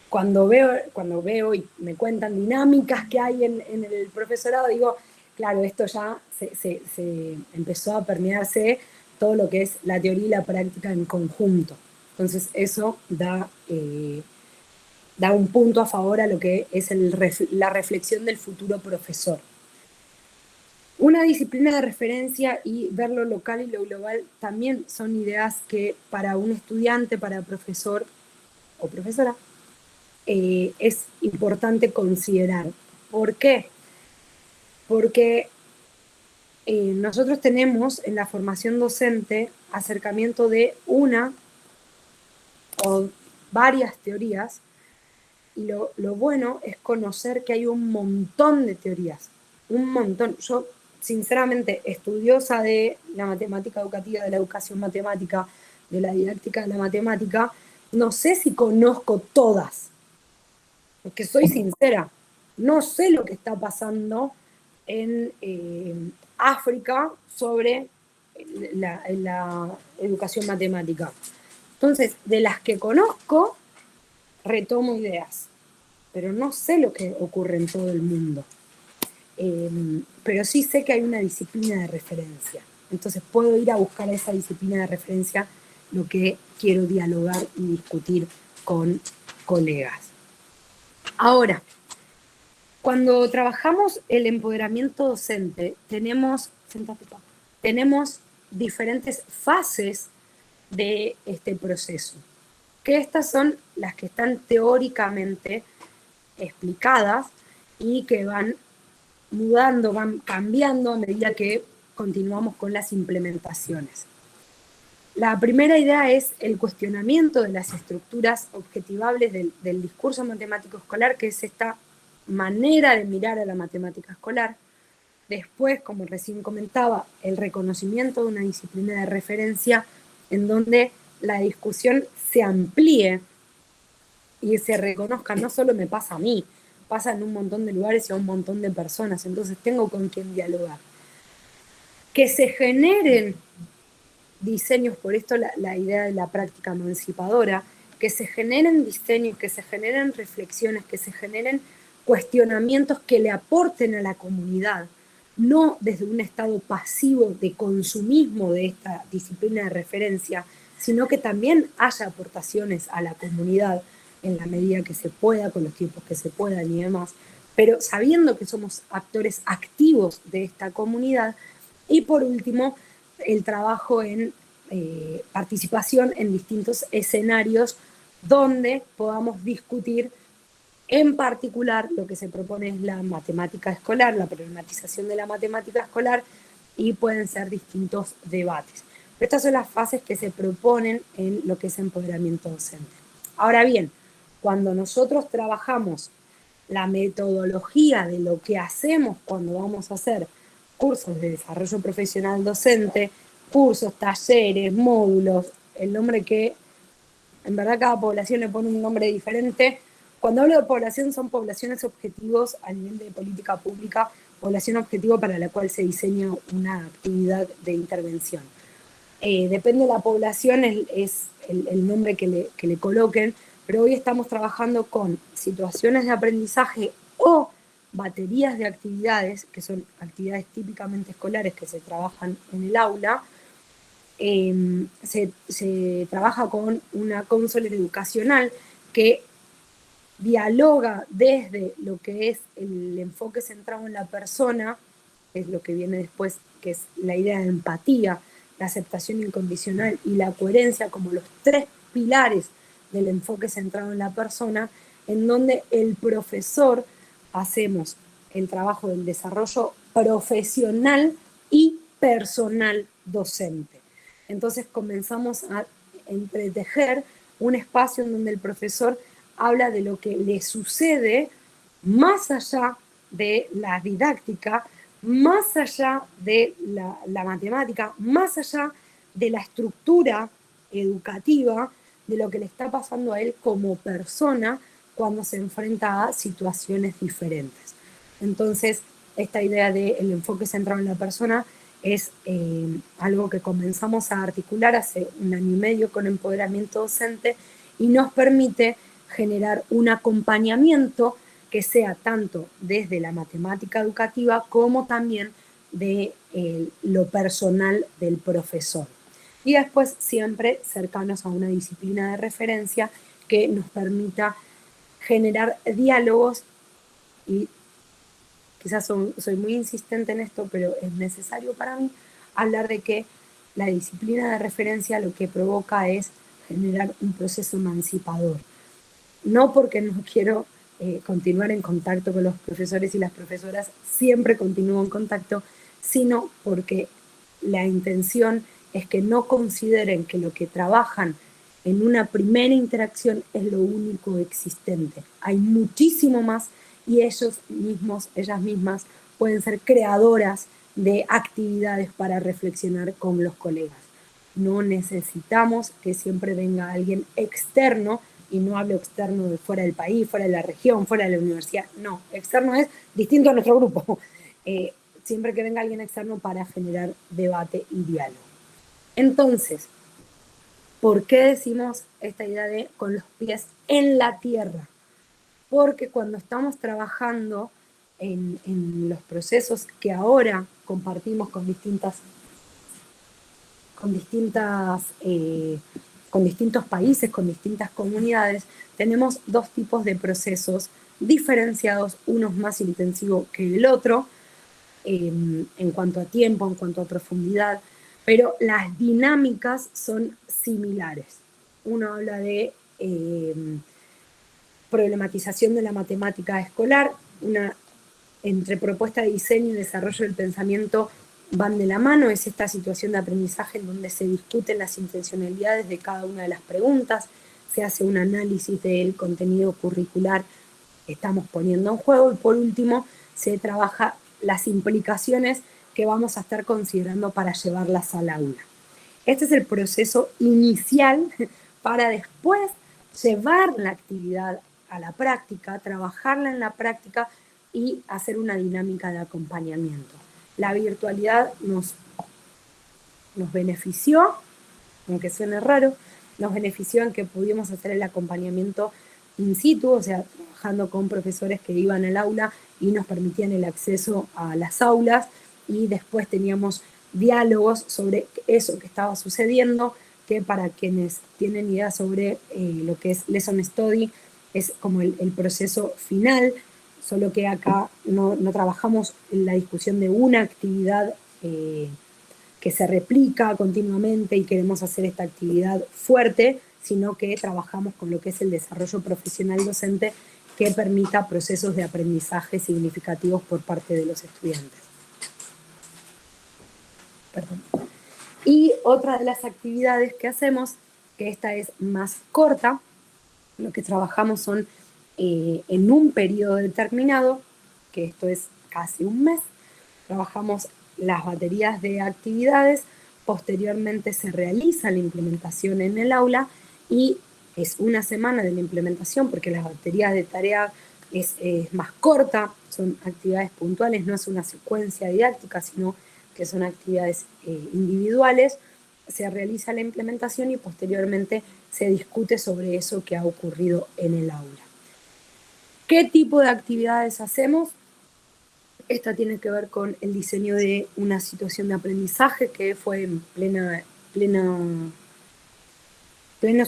cuando veo y me cuentan dinámicas que hay en el profesorado, digo, claro, esto ya se empezó a permearse todo lo que es la teoría y la práctica en conjunto. Entonces eso da un punto a favor a lo que es la reflexión del futuro profesor. Una disciplina de referencia y ver lo local y lo global también son ideas que para un estudiante, para profesor o profesora, es importante considerar. ¿Por qué? Porque nosotros tenemos en la formación docente acercamiento de una o varias teorías, y lo bueno es conocer que hay un montón de teorías, un montón. Yo, sinceramente, estudiosa de la matemática educativa, de la educación matemática, de la didáctica de la matemática, no sé si conozco todas, porque soy sincera, no sé lo que está pasando en África sobre la educación matemática. Entonces, de las que conozco, retomo ideas, pero no sé lo que ocurre en todo el mundo. Pero sí sé que hay una disciplina de referencia. Entonces puedo ir a buscar a esa disciplina de referencia lo que quiero dialogar y discutir con colegas. Ahora, cuando trabajamos el empoderamiento docente, tenemos diferentes fases de este proceso, que estas son las que están teóricamente explicadas y que van mudando, van cambiando a medida que continuamos con las implementaciones. La primera idea es el cuestionamiento de las estructuras objetivables del discurso matemático escolar, que es esta manera de mirar a la matemática escolar. Después, como recién comentaba, el reconocimiento de una disciplina de referencia en donde la discusión se amplíe y se reconozca, no solo me pasa a mí, pasa en un montón de lugares y a un montón de personas, entonces tengo con quién dialogar. Que se generen diseños, por esto la idea de la práctica emancipadora, que se generen diseños, que se generen reflexiones, que se generen cuestionamientos que le aporten a la comunidad, no desde un estado pasivo de consumismo de esta disciplina de referencia, sino que también haya aportaciones a la comunidad en la medida que se pueda, con los tiempos que se puedan y demás, pero sabiendo que somos actores activos de esta comunidad. Y por último, el trabajo en participación en distintos escenarios donde podamos discutir. En particular, lo que se propone es la matemática escolar, la problematización de la matemática escolar, y pueden ser distintos debates. Pero estas son las fases que se proponen en lo que es empoderamiento docente. Ahora bien, cuando nosotros trabajamos la metodología de lo que hacemos cuando vamos a hacer cursos de desarrollo profesional docente, cursos, talleres, módulos, el nombre que en verdad cada población le pone un nombre diferente. Cuando hablo de población, son poblaciones objetivos a nivel de política pública, población objetivo para la cual se diseña una actividad de intervención. Depende de la población, es el nombre que le coloquen, pero hoy estamos trabajando con situaciones de aprendizaje o baterías de actividades, que son actividades típicamente escolares que se trabajan en el aula. Se trabaja con una consola educacional que dialoga desde lo que es el enfoque centrado en la persona, que es lo que viene después, que es la idea de empatía, la aceptación incondicional y la coherencia como los tres pilares del enfoque centrado en la persona, en donde el profesor hacemos el trabajo del desarrollo profesional y personal docente. Entonces comenzamos a entretejer un espacio en donde el profesor habla de lo que le sucede más allá de la didáctica, más allá de la matemática, más allá de la estructura educativa, de lo que le está pasando a él como persona cuando se enfrenta a situaciones diferentes. Entonces, esta idea del enfoque centrado en la persona es algo que comenzamos a articular hace 1 año y medio con empoderamiento docente y nos permite generar un acompañamiento que sea tanto desde la matemática educativa como también de lo personal del profesor. Y después siempre cercanos a una disciplina de referencia que nos permita generar diálogos, y quizás soy muy insistente en esto, pero es necesario para mí hablar de que la disciplina de referencia lo que provoca es generar un proceso emancipador. No porque no quiero continuar en contacto con los profesores y las profesoras, siempre continúo en contacto, sino porque la intención es que no consideren que lo que trabajan en una primera interacción es lo único existente. Hay muchísimo más y ellos mismos, ellas mismas pueden ser creadoras de actividades para reflexionar con los colegas. No necesitamos que siempre venga alguien externo, y no hablo externo de fuera del país, fuera de la región, fuera de la universidad, no, externo es distinto a nuestro grupo. Siempre que venga alguien externo para generar debate y diálogo. Entonces, ¿por qué decimos esta idea de con los pies en la tierra? Porque cuando estamos trabajando en los procesos que ahora compartimos con distintas con distintos países, con distintas comunidades, tenemos dos tipos de procesos diferenciados, uno más intensivo que el otro, en cuanto a tiempo, en cuanto a profundidad, pero las dinámicas son similares. Uno habla de problematización de la matemática escolar, entre propuesta de diseño y desarrollo del pensamiento van de la mano, es esta situación de aprendizaje en donde se discuten las intencionalidades de cada una de las preguntas, se hace un análisis del contenido curricular que estamos poniendo en juego, y por último se trabaja las implicaciones que vamos a estar considerando para llevarlas al aula. Este es el proceso inicial para después llevar la actividad a la práctica, trabajarla en la práctica y hacer una dinámica de acompañamiento. La virtualidad nos benefició, aunque suene raro, nos benefició en que pudimos hacer el acompañamiento in situ, o sea, trabajando con profesores que iban al aula y nos permitían el acceso a las aulas, y después teníamos diálogos sobre eso que estaba sucediendo, que para quienes tienen idea sobre lo que es Lesson Study, es como el proceso final, solo que acá no trabajamos en la discusión de una actividad que se replica continuamente y queremos hacer esta actividad fuerte, sino que trabajamos con lo que es el desarrollo profesional docente que permita procesos de aprendizaje significativos por parte de los estudiantes. Perdón. Y otra de las actividades que hacemos, que esta es más corta, lo que trabajamos son en un periodo determinado, que esto es casi un mes, trabajamos las baterías de actividades, posteriormente se realiza la implementación en el aula y es una semana de la implementación porque las baterías de tarea es más corta, son actividades puntuales, no es una secuencia didáctica, sino que son actividades individuales, se realiza la implementación y posteriormente se discute sobre eso que ha ocurrido en el aula. ¿Qué tipo de actividades hacemos? Esta tiene que ver con el diseño de una situación de aprendizaje que fue en pleno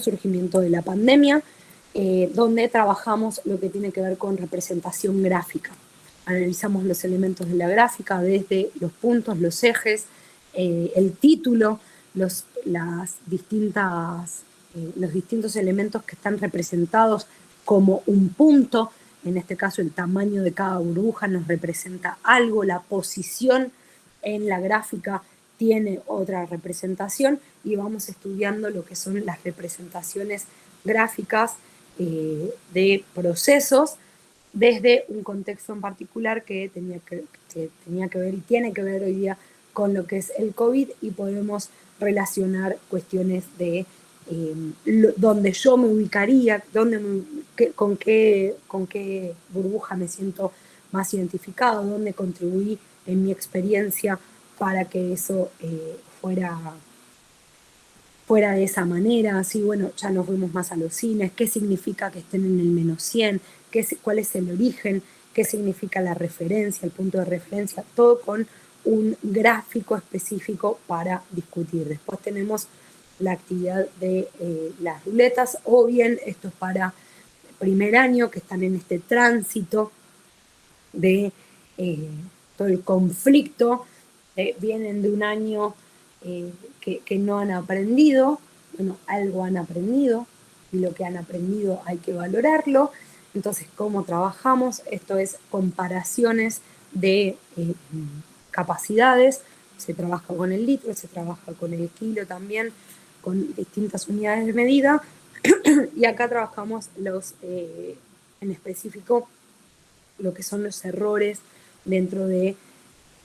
surgimiento de la pandemia, donde trabajamos lo que tiene que ver con representación gráfica. Analizamos los elementos de la gráfica desde los puntos, los ejes, el título, los distintos elementos que están representados como un punto. En este caso, el tamaño de cada burbuja nos representa algo, la posición en la gráfica tiene otra representación, y vamos estudiando lo que son las representaciones gráficas de procesos desde un contexto en particular que tenía que ver y tiene que ver hoy día con lo que es el COVID, y podemos relacionar cuestiones de donde yo me ubicaría, con qué burbuja me siento más identificado, dónde contribuí en mi experiencia para que eso fuera de esa manera. Así, bueno, ya nos fuimos más a los cines, qué significa que estén en el -100, cuál es el origen, qué significa la referencia, el punto de referencia, todo con un gráfico específico para discutir. Después tenemos la actividad de las ruletas, o bien esto es para primer año, que están en este tránsito de todo el conflicto, vienen de un año que no han aprendido, bueno, algo han aprendido, y lo que han aprendido hay que valorarlo. Entonces, ¿cómo trabajamos? Esto es comparaciones de capacidades, se trabaja con el litro, se trabaja con el kilo también, con distintas unidades de medida, y acá trabajamos en específico lo que son los errores dentro de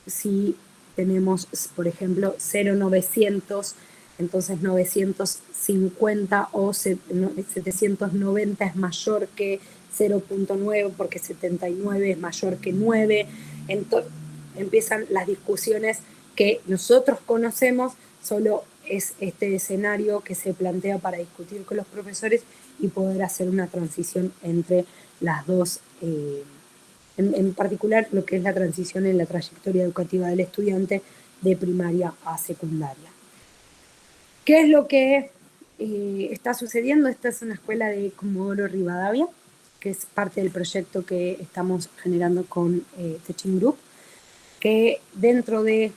si tenemos, por ejemplo, 0,900, entonces 950 o 790 es mayor que 0,9 porque 79 es mayor que 9. Entonces empiezan las discusiones que nosotros conocemos, solo es este escenario que se plantea para discutir con los profesores y poder hacer una transición entre las dos, en particular lo que es la transición en la trayectoria educativa del estudiante de primaria a secundaria. ¿Qué es lo que está sucediendo? Esta es una escuela de Comodoro Rivadavia, que es parte del proyecto que estamos generando con Teaching Group, que dentro del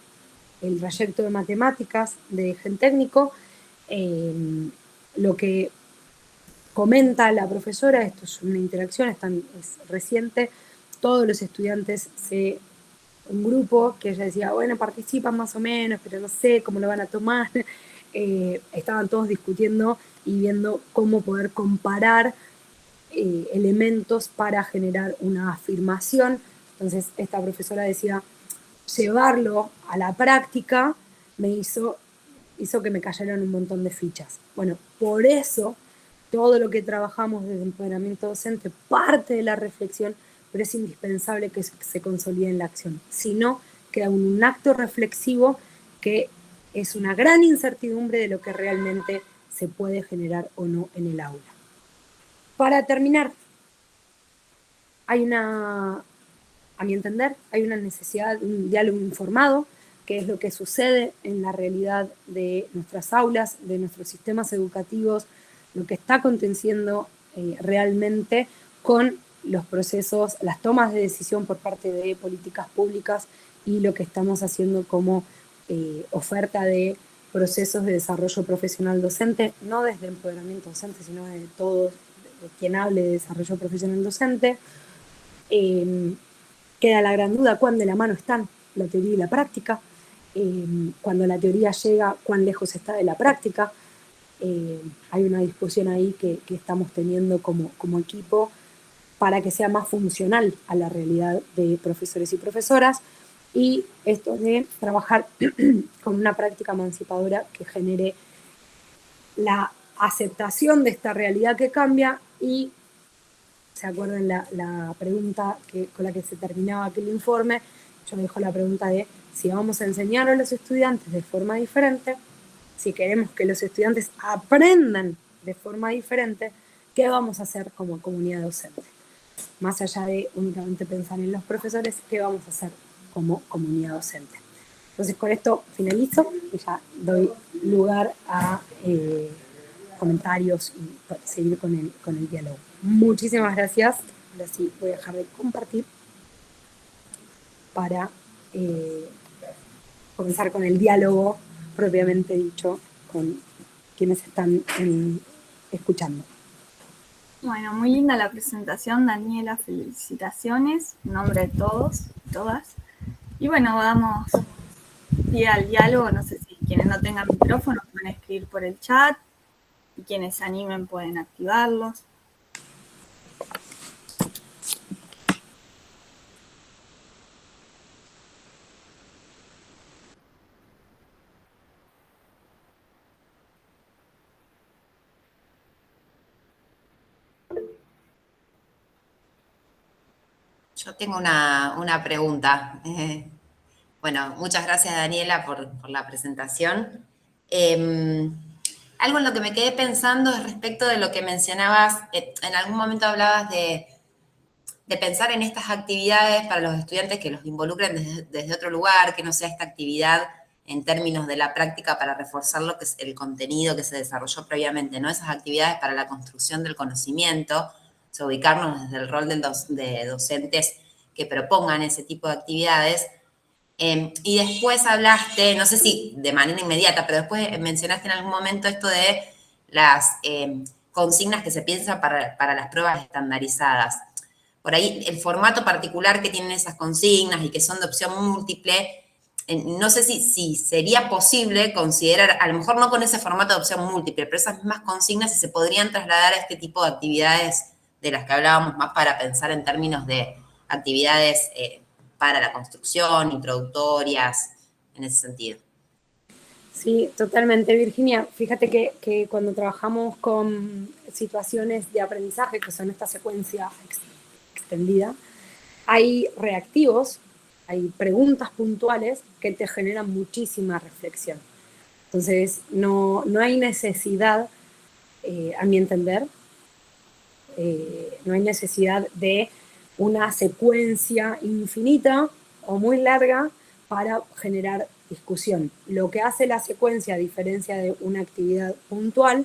trayecto de matemáticas de Gen Técnico, lo que comenta la profesora, esto es una interacción, es reciente, todos los estudiantes un grupo que ella decía, bueno, participan más o menos, pero no sé cómo lo van a tomar. Estaban todos discutiendo y viendo cómo poder comparar elementos para generar una afirmación. Entonces esta profesora decía, llevarlo a la práctica hizo que me cayeran un montón de fichas. Bueno, por eso todo lo que trabajamos desde empoderamiento docente parte de la reflexión, pero es indispensable que se consolide en la acción. Si no, queda un acto reflexivo que es una gran incertidumbre de lo que realmente se puede generar o no en el aula. Para terminar, a mi entender, hay una necesidad de un diálogo informado, que es lo que sucede en la realidad de nuestras aulas, de nuestros sistemas educativos, lo que está aconteciendo realmente con los procesos, las tomas de decisión por parte de políticas públicas y lo que estamos haciendo como oferta de procesos de desarrollo profesional docente, no desde empoderamiento docente, sino de todos, de quien hable de desarrollo profesional docente. Queda la gran duda cuán de la mano están la teoría y la práctica, cuando la teoría llega, cuán lejos está de la práctica. Hay una discusión ahí que estamos teniendo como equipo para que sea más funcional a la realidad de profesores y profesoras, y esto de trabajar con una práctica emancipadora que genere la aceptación de esta realidad que cambia. Y ¿se acuerdan la pregunta con la que se terminaba aquel informe? Yo me dejo la pregunta de si vamos a enseñar a los estudiantes de forma diferente, si queremos que los estudiantes aprendan de forma diferente, ¿qué vamos a hacer como comunidad docente? Más allá de únicamente pensar en los profesores, ¿qué vamos a hacer como comunidad docente? Entonces con esto finalizo y ya doy lugar a comentarios y seguir con el diálogo. Muchísimas gracias. Ahora sí voy a dejar de compartir para comenzar con el diálogo propiamente dicho con quienes están escuchando. Bueno, muy linda la presentación, Daniela, felicitaciones, en nombre de todos y todas. Y bueno, vamos pie al diálogo, no sé si quienes no tengan micrófono pueden escribir por el chat, y quienes se animen pueden activarlos. Yo tengo una pregunta. Bueno, muchas gracias Daniela por la presentación. Algo en lo que me quedé pensando es respecto de lo que mencionabas, en algún momento hablabas de pensar en estas actividades para los estudiantes que los involucren desde otro lugar, que no sea esta actividad en términos de la práctica para reforzar lo que es el contenido que se desarrolló previamente, ¿no? Esas actividades para la construcción del conocimiento, o sea, ubicarnos desde el rol de docentes que propongan ese tipo de actividades. Y después hablaste, no sé si de manera inmediata, pero después mencionaste en algún momento esto de las consignas que se piensan para las pruebas estandarizadas. Por ahí el formato particular que tienen esas consignas y que son de opción múltiple, no sé si sería posible considerar, a lo mejor no con ese formato de opción múltiple, pero esas mismas consignas si se podrían trasladar a este tipo de actividades de las que hablábamos más para pensar en términos de actividades para la construcción, introductorias, en ese sentido. Sí, totalmente, Virginia. Fíjate que cuando trabajamos con situaciones de aprendizaje, que son esta secuencia extendida, hay reactivos, hay preguntas puntuales que te generan muchísima reflexión. Entonces, no hay necesidad, a mi entender, no hay necesidad de una secuencia infinita o muy larga para generar discusión. Lo que hace la secuencia, a diferencia de una actividad puntual,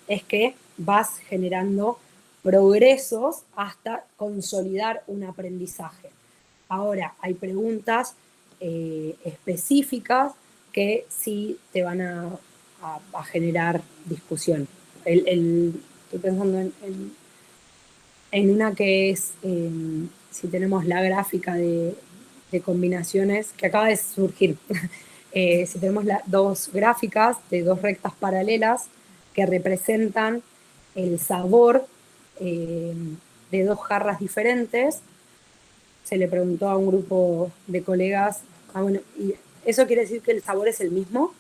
es que vas generando progresos hasta consolidar un aprendizaje. Ahora, hay preguntas específicas que sí te van a generar discusión. Estoy pensando en una que es, si tenemos la gráfica de combinaciones, que acaba de surgir. Si tenemos dos gráficas de dos rectas paralelas que representan el sabor de dos jarras diferentes, se le preguntó a un grupo de colegas, bueno, ¿y eso quiere decir que el sabor es el mismo?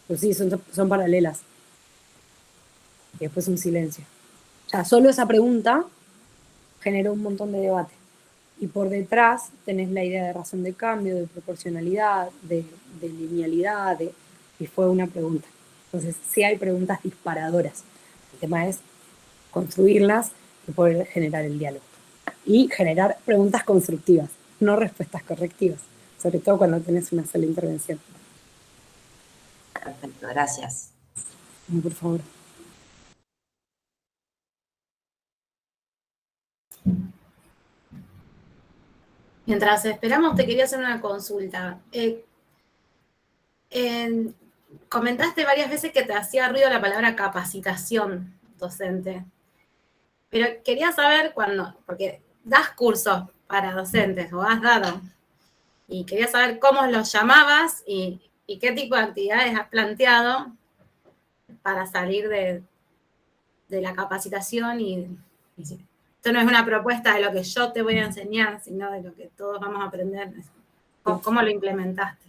Pues sí, son paralelas. Y después un silencio. O sea, solo esa pregunta generó un montón de debate. Y por detrás tenés la idea de razón de cambio, de proporcionalidad, de linealidad, y fue una pregunta. Entonces, sí hay preguntas disparadoras. El tema es construirlas y poder generar el diálogo. Y generar preguntas constructivas, no respuestas correctivas, sobre todo cuando tenés una sola intervención. Perfecto, gracias. Por favor. Mientras esperamos, te quería hacer una consulta. Comentaste varias veces que te hacía ruido la palabra capacitación docente. Pero quería saber porque das cursos para docentes, o has dado, y quería saber cómo los llamabas y qué tipo de actividades has planteado para salir de la capacitación esto no es una propuesta de lo que yo te voy a enseñar, sino de lo que todos vamos a aprender. ¿Cómo lo implementaste?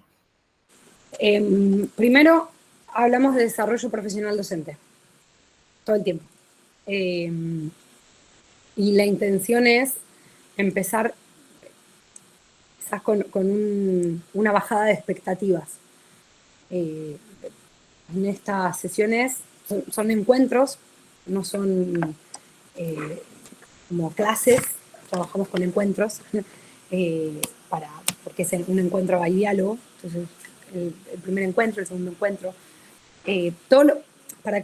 Primero, hablamos de desarrollo profesional docente, todo el tiempo. Y la intención es empezar quizás con una bajada de expectativas. En estas sesiones son encuentros, no son como clases, trabajamos con encuentros, porque es un encuentro, hay diálogo, entonces el primer encuentro, el segundo encuentro, para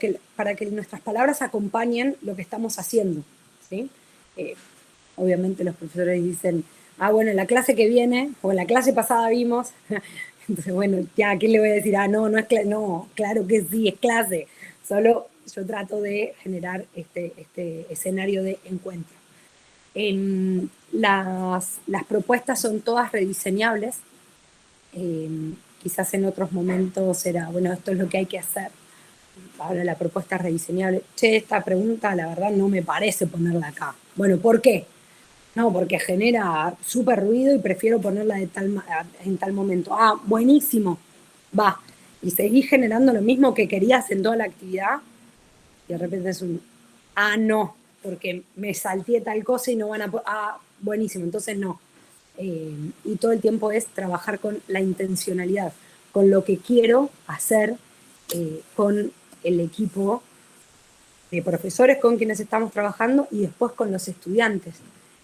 que nuestras palabras acompañen lo que estamos haciendo, ¿sí? Obviamente los profesores dicen, bueno, en la clase que viene, o en la clase pasada vimos, entonces bueno, ya, ¿a quién le voy a decir? No es clase, no, claro que sí, es clase, solo yo trato de generar este escenario de encuentro. Las propuestas son todas rediseñables, quizás en otros momentos era, bueno, esto es lo que hay que hacer, ahora la propuesta es rediseñable. Che, esta pregunta la verdad no me parece ponerla acá. Bueno, ¿por qué? No, porque genera súper ruido y prefiero ponerla en tal momento. Buenísimo, va. Y seguís generando lo mismo que querías en toda la actividad y de repente es no, porque me salté tal cosa y no van a... buenísimo, entonces no. Y todo el tiempo es trabajar con la intencionalidad, con lo que quiero hacer con el equipo de profesores con quienes estamos trabajando y después con los estudiantes.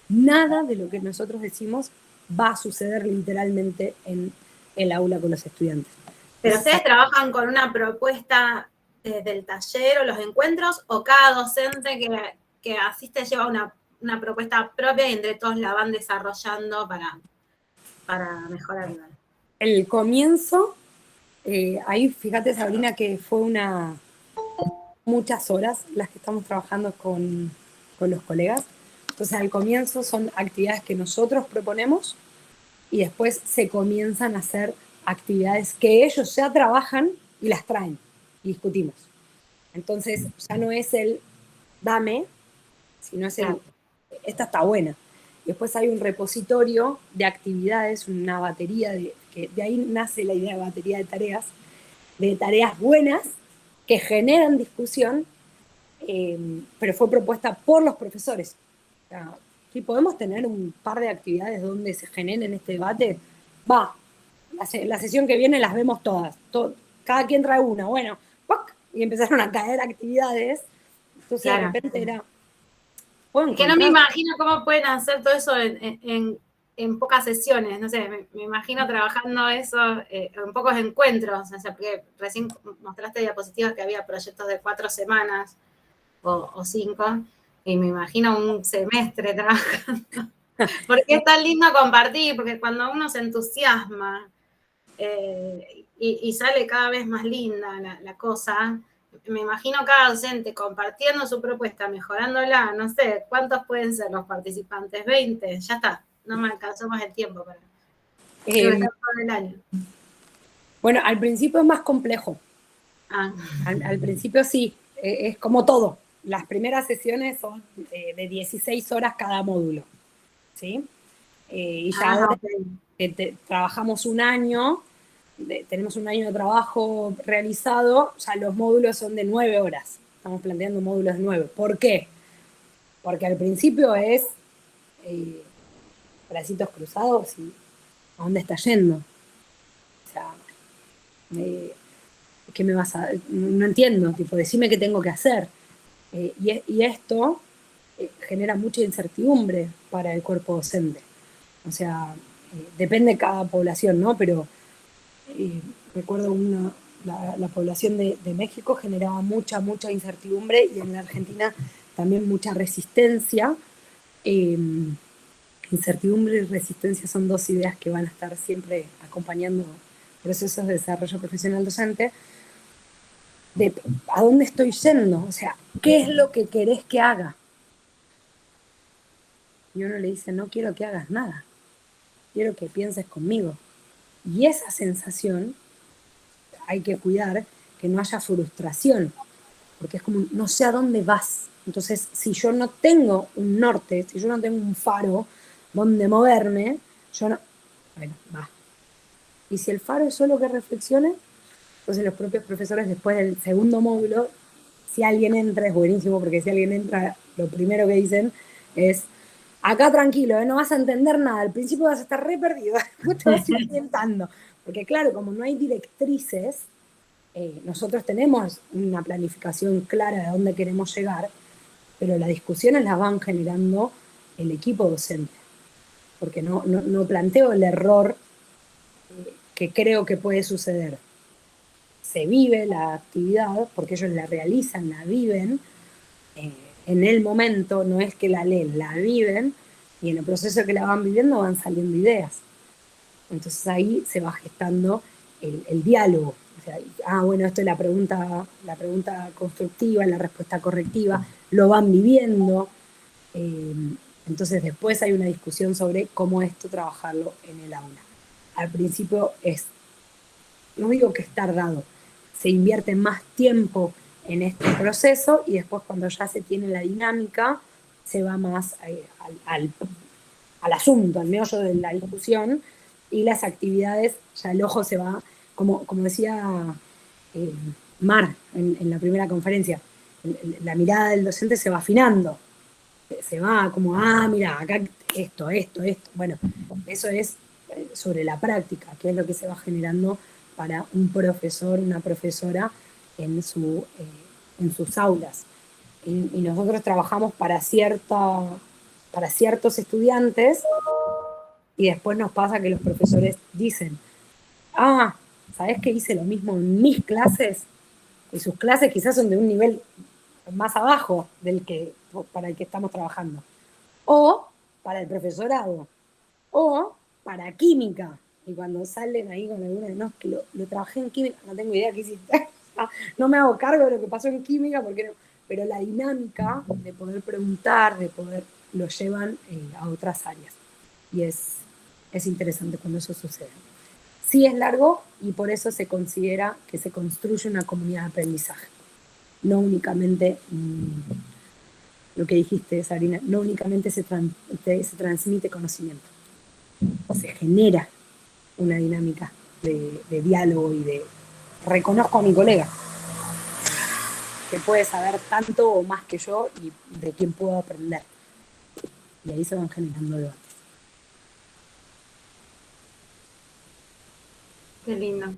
Nada de lo que nosotros decimos va a suceder literalmente en el aula con los estudiantes. ¿Pero ustedes trabajan con una propuesta del taller o los encuentros, o cada docente que asiste lleva una propuesta propia y entre todos la van desarrollando para mejorarla? El comienzo, ahí fíjate Sabrina que fue muchas horas las que estamos trabajando con los colegas. Entonces al comienzo son actividades que nosotros proponemos y después se comienzan a hacer actividades que ellos ya trabajan y las traen y discutimos. Entonces ya no es el dame, sino es el esta está buena. Después hay un repositorio de actividades, una batería, que de ahí nace la idea de batería de tareas buenas que generan discusión, pero fue propuesta por los profesores. O sea, si podemos tener un par de actividades donde se generen este debate, la sesión que viene las vemos todas, cada quien trae una, bueno, ¡pac! Y empezaron a caer actividades, entonces de repente era... Que no me imagino cómo pueden hacer todo eso en en pocas sesiones, no sé, me imagino trabajando eso en pocos encuentros, o sea, porque recién mostraste diapositivas que había proyectos de 4 semanas o 5, y me imagino un semestre trabajando, porque es tan lindo compartir, porque cuando uno se entusiasma y sale cada vez más linda la cosa, me imagino cada docente compartiendo su propuesta, mejorándola, no sé, ¿cuántos pueden ser los participantes? 20, ya está, no me alcanzó más el tiempo para todo el año. Bueno, al principio es más complejo. Ah. Al principio sí, es como todo. Las primeras sesiones son de 16 horas cada módulo, ¿sí? Y ya ahora trabajamos un año, tenemos un año de trabajo realizado, ya los módulos son de 9 horas. Estamos planteando módulos de 9. ¿Por qué? Porque al principio es bracitos cruzados y ¿a dónde está yendo? O sea, ¿qué me vas a...? No entiendo, tipo, decime qué tengo que hacer. Y esto genera mucha incertidumbre para el cuerpo docente. O sea, depende de cada población, ¿no? Pero recuerdo la población de México generaba mucha incertidumbre, y en la Argentina también mucha resistencia. Incertidumbre y resistencia son dos ideas que van a estar siempre acompañando procesos de desarrollo profesional docente. De a dónde estoy yendo, o sea, ¿qué es lo que querés que haga? Y uno le dice, no quiero que hagas nada, quiero que pienses conmigo. Y esa sensación hay que cuidar, que no haya frustración, porque es como, no sé a dónde vas. Entonces, si yo no tengo un norte, si yo no tengo un faro donde moverme, yo no... Bueno, va. Y si el faro es solo que reflexione, entonces los propios profesores después del segundo módulo, si alguien entra, es buenísimo, porque si alguien entra, lo primero que dicen es, acá tranquilo, no vas a entender nada, al principio vas a estar re perdido, después te vas a ir orientando. Porque claro, como no hay directrices, nosotros tenemos una planificación clara de dónde queremos llegar, pero las discusiones las van generando el equipo docente, porque no planteo el error que creo que puede suceder. Se vive la actividad, porque ellos la realizan, la viven, en el momento, no es que la leen, la viven, y en el proceso que la van viviendo van saliendo ideas. Entonces ahí se va gestando el diálogo. O sea, bueno, esto es la pregunta constructiva, la respuesta correctiva, lo van viviendo. Entonces después hay una discusión sobre cómo esto trabajarlo en el aula. Al principio no digo que es tardado, se invierte más tiempo en este proceso, y después cuando ya se tiene la dinámica, se va más al asunto, al meollo de la discusión, y las actividades, ya el ojo se va, como decía Mar en la primera conferencia, la mirada del docente se va afinando, se va como, mira, acá esto. Bueno, eso es sobre la práctica, que es lo que se va generando para un profesor, una profesora en sus aulas. Y nosotros trabajamos para ciertos estudiantes, y después nos pasa que los profesores dicen, ¿sabés que hice lo mismo en mis clases? Y sus clases quizás son de un nivel más abajo para el que estamos trabajando. O para el profesorado. O para química. Y cuando salen ahí con alguna de no, que lo trabajé en química, no tengo idea qué hiciste. No me hago cargo de lo que pasó en química, porque no. Pero la dinámica de poder preguntar, lo llevan a otras áreas. Y es interesante cuando eso sucede. Sí es largo, y por eso se considera que se construye una comunidad de aprendizaje. No únicamente, lo que dijiste, Sarina, no únicamente se transmite conocimiento, se genera una dinámica de diálogo y de reconozco a mi colega, que puede saber tanto o más que yo, y de quién puedo aprender. Y ahí se van generando debates. Qué lindo.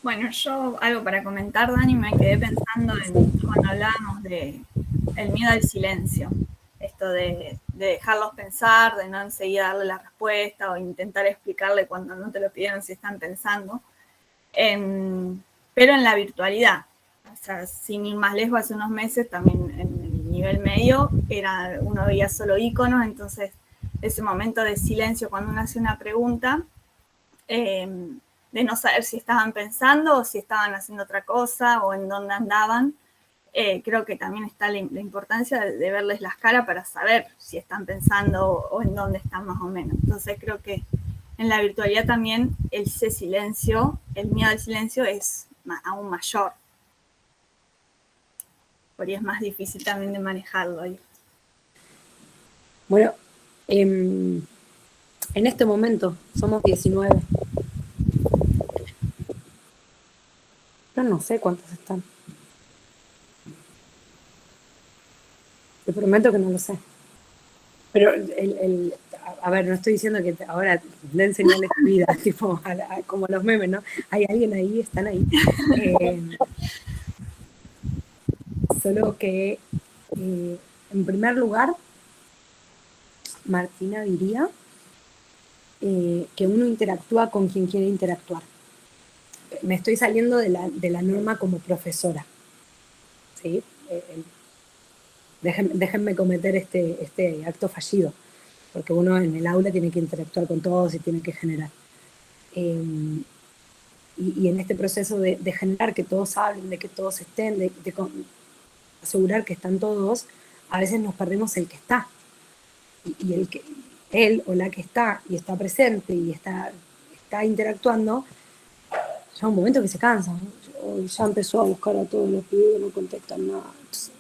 Bueno, yo algo para comentar, Dani, me quedé pensando cuando hablábamos de el miedo al silencio, esto de dejarlos pensar, de no enseguida darle la respuesta o intentar explicarle cuando no te lo pidieron si están pensando, pero en la virtualidad. O sea, sin ir más lejos, hace unos meses también en el nivel medio uno veía solo iconos, entonces ese momento de silencio cuando uno hace una pregunta, de no saber si estaban pensando o si estaban haciendo otra cosa o en dónde andaban. Creo que también está la importancia de verles las caras para saber si están pensando o en dónde están más o menos. Entonces creo que en la virtualidad también ese silencio, el miedo al silencio es aún mayor. Por ahí es más difícil también de manejarlo ahí. Bueno, en este momento somos 19. Yo no sé cuántos están. Te prometo que no lo sé. Pero, a ver, no estoy diciendo que ahora den señales de vida, tipo, como los memes, ¿no? Hay alguien ahí, están ahí. Solo que, en primer lugar, Martina diría que uno interactúa con quien quiere interactuar. Me estoy saliendo de la norma como profesora. ¿Sí? Déjenme cometer este acto fallido, porque uno en el aula tiene que interactuar con todos y tiene que generar. Y en este proceso de generar que todos hablen, de que todos estén, de asegurar que están todos, a veces nos perdemos el que está. Y él o la que está y está presente y está interactuando, llega un momento que se cansa, ¿no? Ya empezó a buscar a todos los pibes, no contestan nada. Entonces,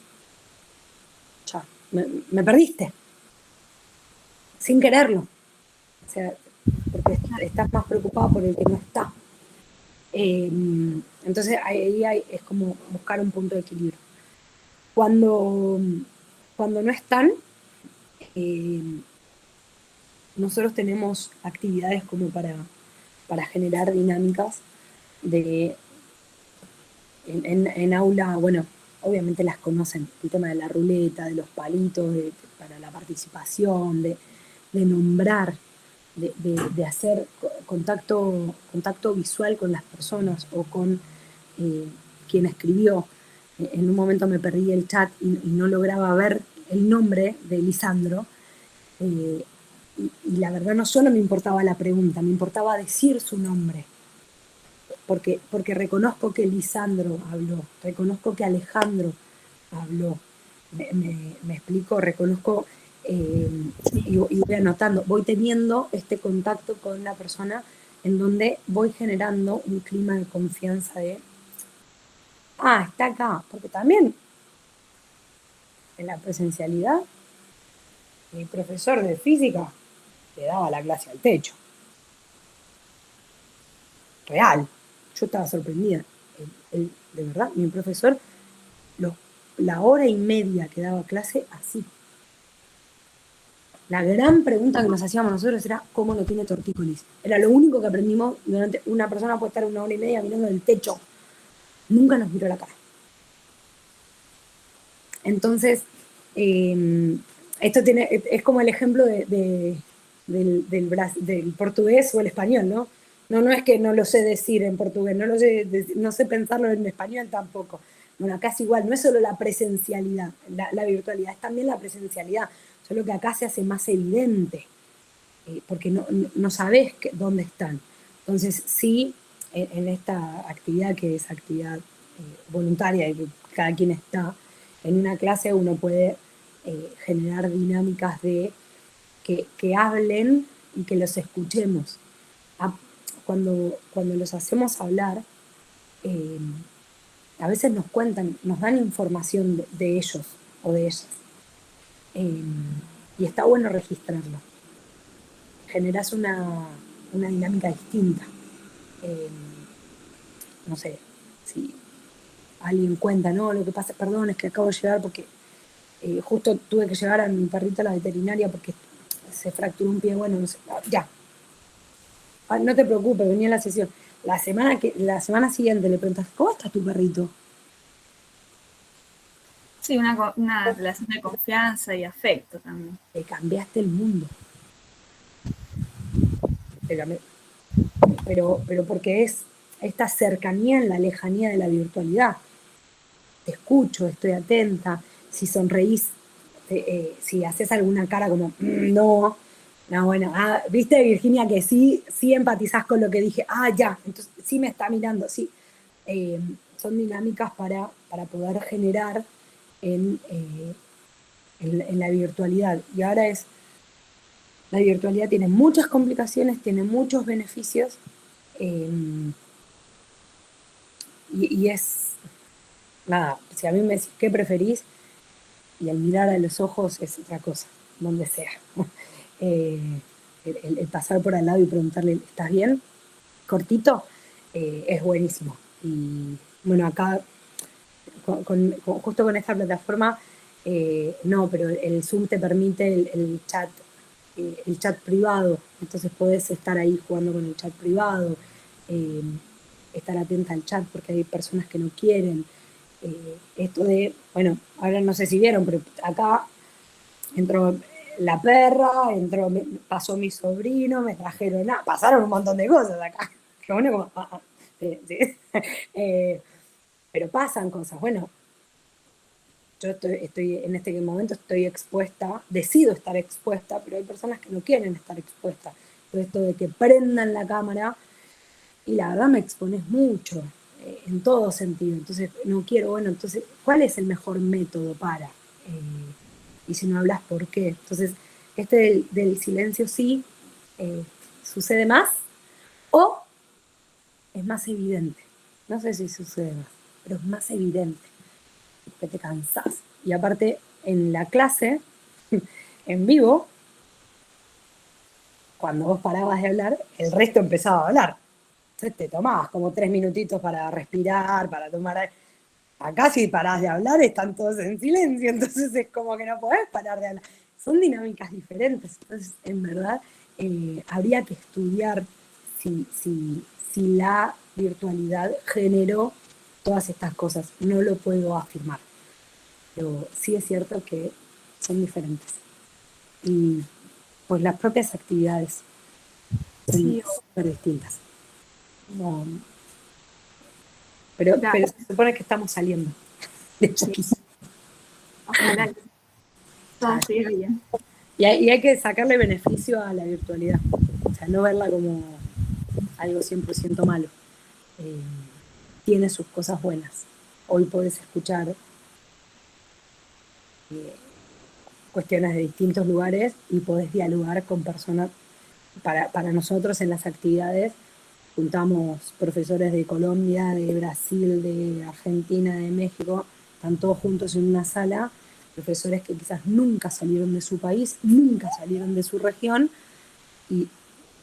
ya, me perdiste. Sin quererlo. O sea, porque estás más preocupado por el que no está. Entonces ahí es como buscar un punto de equilibrio. Cuando no están, nosotros tenemos actividades como para generar dinámicas en aula, bueno, obviamente las conocen, el tema de la ruleta, de los palitos, para la participación, de nombrar, de hacer contacto visual con las personas o con quien escribió. En un momento me perdí el chat y no lograba ver el nombre de Lisandro. Y la verdad no solo me importaba la pregunta, me importaba decir su nombre. Porque reconozco que Lisandro habló, reconozco que Alejandro habló. Me explico, reconozco y voy anotando, voy teniendo este contacto con la persona en donde voy generando un clima de confianza de, está acá, porque también en la presencialidad mi profesor de física le daba la clase al techo. Real. Yo estaba sorprendida. De verdad, mi profesor, la hora y media que daba clase, así. La gran pregunta que nos hacíamos nosotros era cómo no tiene tortícolis. Era lo único que aprendimos durante una persona puede estar 1 hora y media mirando el techo. Nunca nos miró la cara. Entonces, esto es como el ejemplo del portugués o el español, ¿no? No es que no lo sé decir en portugués, no sé pensarlo en español tampoco. Bueno, acá es igual, no es solo la presencialidad, la virtualidad, es también la presencialidad, solo que acá se hace más evidente, porque no sabés dónde están. Entonces, sí, en esta actividad que es actividad voluntaria y que cada quien está en una clase, uno puede generar dinámicas de que hablen y que los escuchemos. Cuando los hacemos hablar, a veces nos cuentan, nos dan información de ellos o de ellas. Y está bueno registrarlo. Generás una dinámica distinta. No sé, si alguien cuenta, no, lo que pasa, perdón, es que acabo de llegar porque justo tuve que llevar a mi perrito a la veterinaria porque se fracturó un pie, bueno, no sé, ya. No te preocupes, venía a la sesión. La semana siguiente le preguntas, ¿cómo está tu perrito? Sí, una relación de confianza y afecto también. Te cambiaste el mundo. Pero porque es esta cercanía en la lejanía de la virtualidad. Te escucho, estoy atenta, si sonreís, si haces alguna cara como, no, bueno, viste Virginia que sí empatizás con lo que dije, ya, entonces sí me está mirando, sí. Son dinámicas para poder generar en la virtualidad. Y ahora la virtualidad tiene muchas complicaciones, tiene muchos beneficios, y es, nada, si a mí me decís qué preferís, y el mirar a los ojos es otra cosa, donde sea. El pasar por al lado y preguntarle, ¿estás bien? Cortito, es buenísimo. Y bueno, acá, justo con esta plataforma, no, pero el Zoom te permite el chat privado, entonces podés estar ahí jugando con el chat privado, estar atenta al chat porque hay personas que no quieren. Esto de, bueno, ahora no sé si vieron, pero acá entró la perra, pasó mi sobrino, me trajeron, pasaron un montón de cosas acá. Que bueno, como, sí. Pero pasan cosas. Bueno, yo estoy en este momento estoy expuesta, decido estar expuesta, pero hay personas que no quieren estar expuestas. Todo esto de que prendan la cámara, y la verdad me expones mucho, en todo sentido. Entonces, no quiero, bueno, entonces, ¿cuál es el mejor método para? Y si no hablas, ¿por qué? Entonces, del silencio sí sucede más o es más evidente. No sé si sucede más, pero es más evidente, que te cansás. Y aparte, en la clase, en vivo, cuando vos parabas de hablar, el resto empezaba a hablar. Entonces te tomabas como 3 minutitos para respirar, para tomar aire. Acá si parás de hablar están todos en silencio, entonces es como que no podés parar de hablar. Son dinámicas diferentes, entonces en verdad habría que estudiar si la virtualidad generó todas estas cosas. No lo puedo afirmar, pero sí es cierto que son diferentes. Y pues las propias actividades son súper distintas. No, pero se supone que estamos saliendo de poquito. Sí. Ojalá que todo siga bien. Y hay que sacarle beneficio a la virtualidad. O sea, no verla como algo 100% malo. Tiene sus cosas buenas. Hoy podés escuchar cuestiones de distintos lugares y podés dialogar con personas. Para nosotros en las actividades juntamos profesores de Colombia, de Brasil, de Argentina, de México, están todos juntos en una sala, profesores que quizás nunca salieron de su país, nunca salieron de su región, y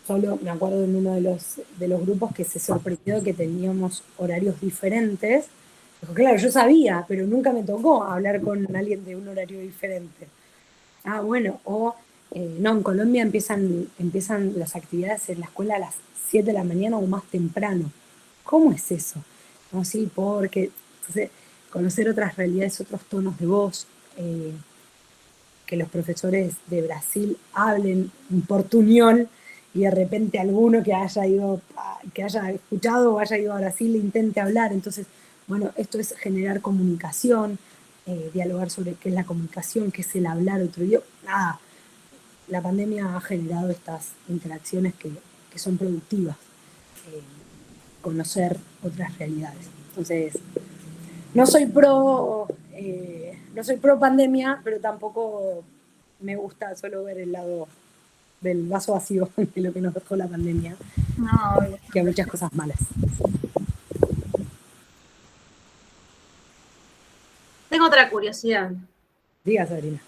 solo me acuerdo en uno de los grupos que se sorprendió que teníamos horarios diferentes. Dijo, claro, yo sabía, pero nunca me tocó hablar con alguien de un horario diferente. Bueno, no, en Colombia empiezan las actividades en la escuela a las 7 de la mañana o más temprano. ¿Cómo es eso? No, sí, porque entonces, conocer otras realidades, otros tonos de voz, que los profesores de Brasil hablen un portuñol y de repente alguno que haya escuchado o haya ido a Brasil intente hablar. Entonces, bueno, esto es generar comunicación, dialogar sobre qué es la comunicación, qué es el hablar otro idioma. La pandemia ha generado estas interacciones que son productivas, conocer otras realidades. Entonces, no soy pro pandemia, pero tampoco me gusta solo ver el lado del vaso vacío de lo que nos dejó la pandemia, No, que hay muchas cosas malas. Tengo otra curiosidad. Diga, Sabrina.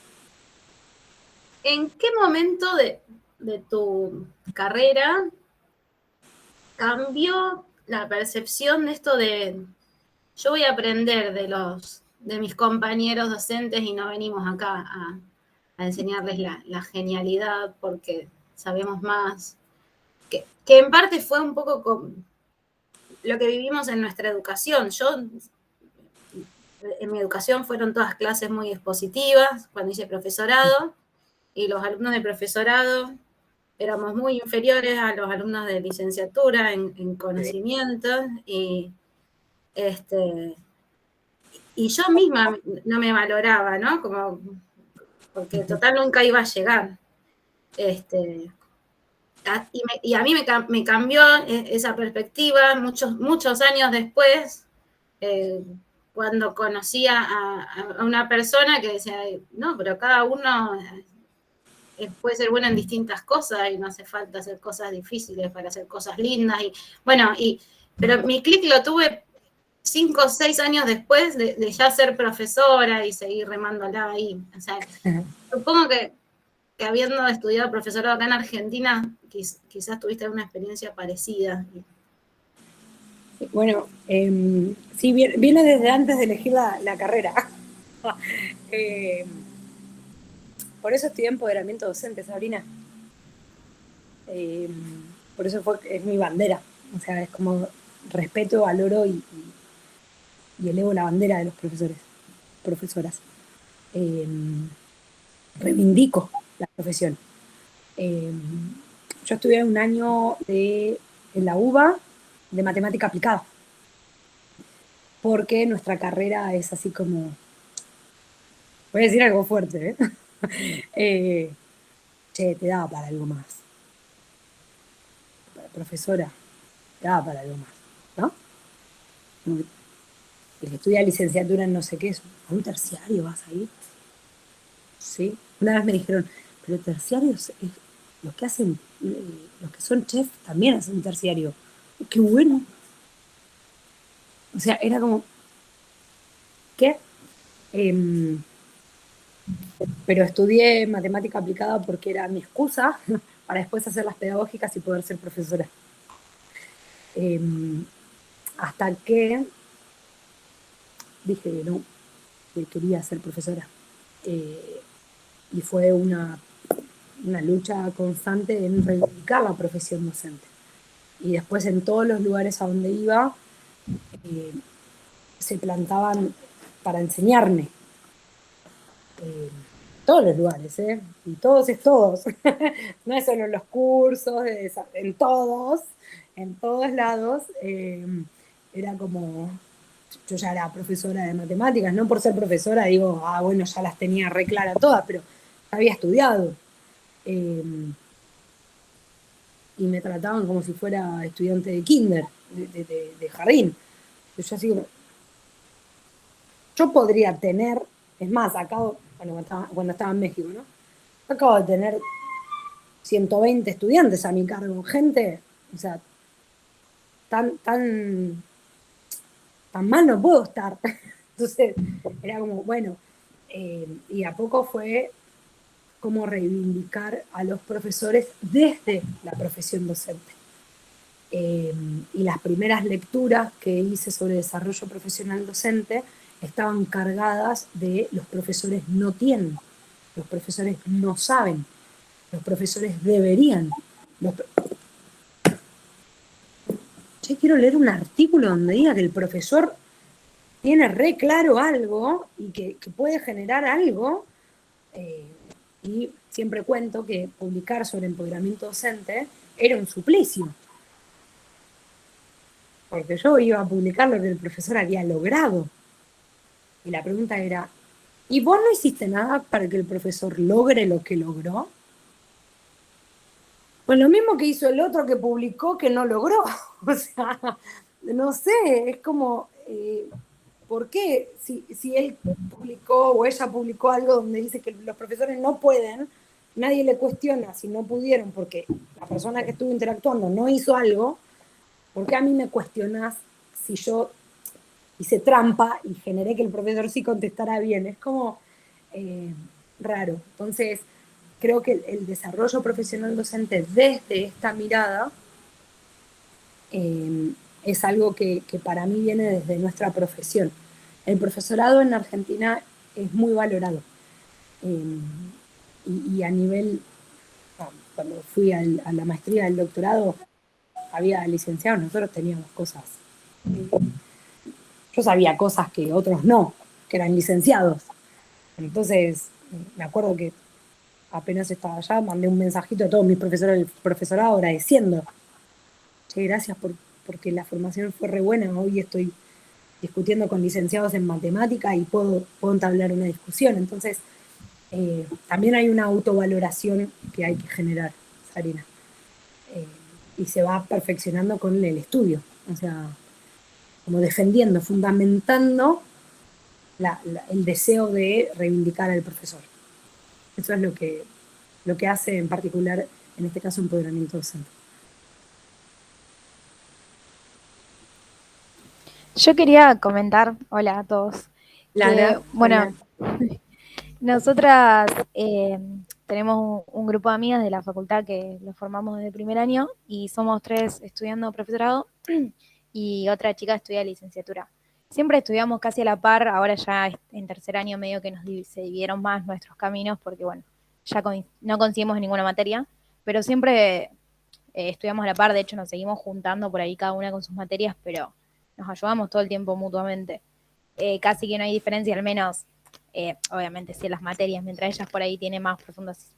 ¿En qué momento de tu carrera cambió la percepción de esto de yo voy a aprender de mis compañeros docentes y no venimos acá a enseñarles la genialidad porque sabemos más? Que en parte fue un poco lo que vivimos en nuestra educación. En mi educación fueron todas clases muy expositivas cuando hice profesorado, y los alumnos de profesorado éramos muy inferiores a los alumnos de licenciatura en conocimientos, y yo misma no me valoraba, ¿no? Como, porque total nunca iba a llegar. Y a mí me cambió esa perspectiva muchos años después, cuando conocí a una persona que decía, no, pero cada uno puede ser bueno en distintas cosas y no hace falta hacer cosas difíciles para hacer cosas lindas. Y bueno, pero mi clic lo tuve 5 o 6 años después de ya ser profesora y seguir remándola ahí. O sea, supongo que habiendo estudiado profesorado acá en Argentina, quizás tuviste una experiencia parecida. Bueno, sí, viene desde antes de elegir la carrera. Por eso estudié empoderamiento docente, Sabrina. Por eso es mi bandera. O sea, es como respeto, valoro y elevo la bandera de los profesores, profesoras. Reivindico la profesión. Yo estudié un año en la UBA de matemática aplicada, porque nuestra carrera es así como, voy a decir algo fuerte, che, te daba para algo más. Para profesora, te daba para algo más, ¿no? El que estudia licenciatura en no sé qué, ¿a un terciario vas a ir? Sí. Una vez me dijeron, pero terciarios es los que hacen, los que son chef también hacen terciario. ¡Qué bueno! O sea, era como, ¿qué? Pero estudié matemática aplicada porque era mi excusa para después hacer las pedagógicas y poder ser profesora. Hasta que dije que no, que quería ser profesora. Y fue una lucha constante en reivindicar la profesión docente. Y después en todos los lugares a donde iba, se plantaban para enseñarme. Todos los lugares, y todos es todos. No es solo en los cursos, en todos lados. Era como, yo ya era profesora de matemáticas, no por ser profesora digo, bueno, ya las tenía re claras todas, pero había estudiado. Y me trataban como si fuera estudiante de kinder, de jardín. Yo así como, yo podría tener, es más, acabo, cuando estaba en México, ¿no? Acabo de tener 120 estudiantes a mi cargo, gente, o sea, tan mal no puedo estar. Entonces, era como, bueno, y a poco fue como reivindicar a los profesores desde la profesión docente. Y las primeras lecturas que hice sobre desarrollo profesional docente estaban cargadas de los profesores no tienen, los profesores no saben, los profesores deberían. Yo quiero leer un artículo donde diga que el profesor tiene re claro algo y que puede generar algo. Y siempre cuento que publicar sobre empoderamiento docente era un suplicio. Porque yo iba a publicar lo que el profesor había logrado. Y la pregunta era, ¿y vos no hiciste nada para que el profesor logre lo que logró? Pues lo mismo que hizo el otro que publicó que no logró. O sea, no sé, es como, ¿por qué? Si él publicó o ella publicó algo donde dice que los profesores no pueden, nadie le cuestiona si no pudieron porque la persona que estuvo interactuando no hizo algo, ¿por qué a mí me cuestionás si yo hice trampa y generé que el profesor sí contestara bien? Es como raro. Entonces, creo que el desarrollo profesional docente desde esta mirada es algo que para mí viene desde nuestra profesión. El profesorado en Argentina es muy valorado. Y a nivel, cuando fui a la maestría del doctorado, había licenciados, nosotros teníamos cosas Yo sabía cosas que otros no, que eran licenciados. Entonces, me acuerdo que apenas estaba allá, mandé un mensajito a todos mis profesores del profesorado agradeciendo. Che, gracias porque la formación fue re buena. Hoy estoy discutiendo con licenciados en matemática y puedo entablar una discusión. Entonces, también hay una autovaloración que hay que generar, Sarina. Y se va perfeccionando con el estudio. O sea, como defendiendo, fundamentando el deseo de reivindicar al profesor. Eso es lo que hace en particular, en este caso, empoderamiento docente. Yo quería comentar, hola a todos, Lara, que, bueno, hola. nosotras tenemos un grupo de amigas de la facultad que lo formamos desde el primer año y somos 3 estudiando profesorado y otra chica estudia licenciatura. Siempre estudiamos casi a la par, ahora ya en tercer año medio que se dividieron más nuestros caminos porque, bueno, ya no coincidimos en ninguna materia, pero siempre estudiamos a la par, de hecho nos seguimos juntando por ahí cada una con sus materias, pero nos ayudamos todo el tiempo mutuamente. Casi que no hay diferencia, al menos, obviamente sí en las materias, mientras ellas por ahí tienen más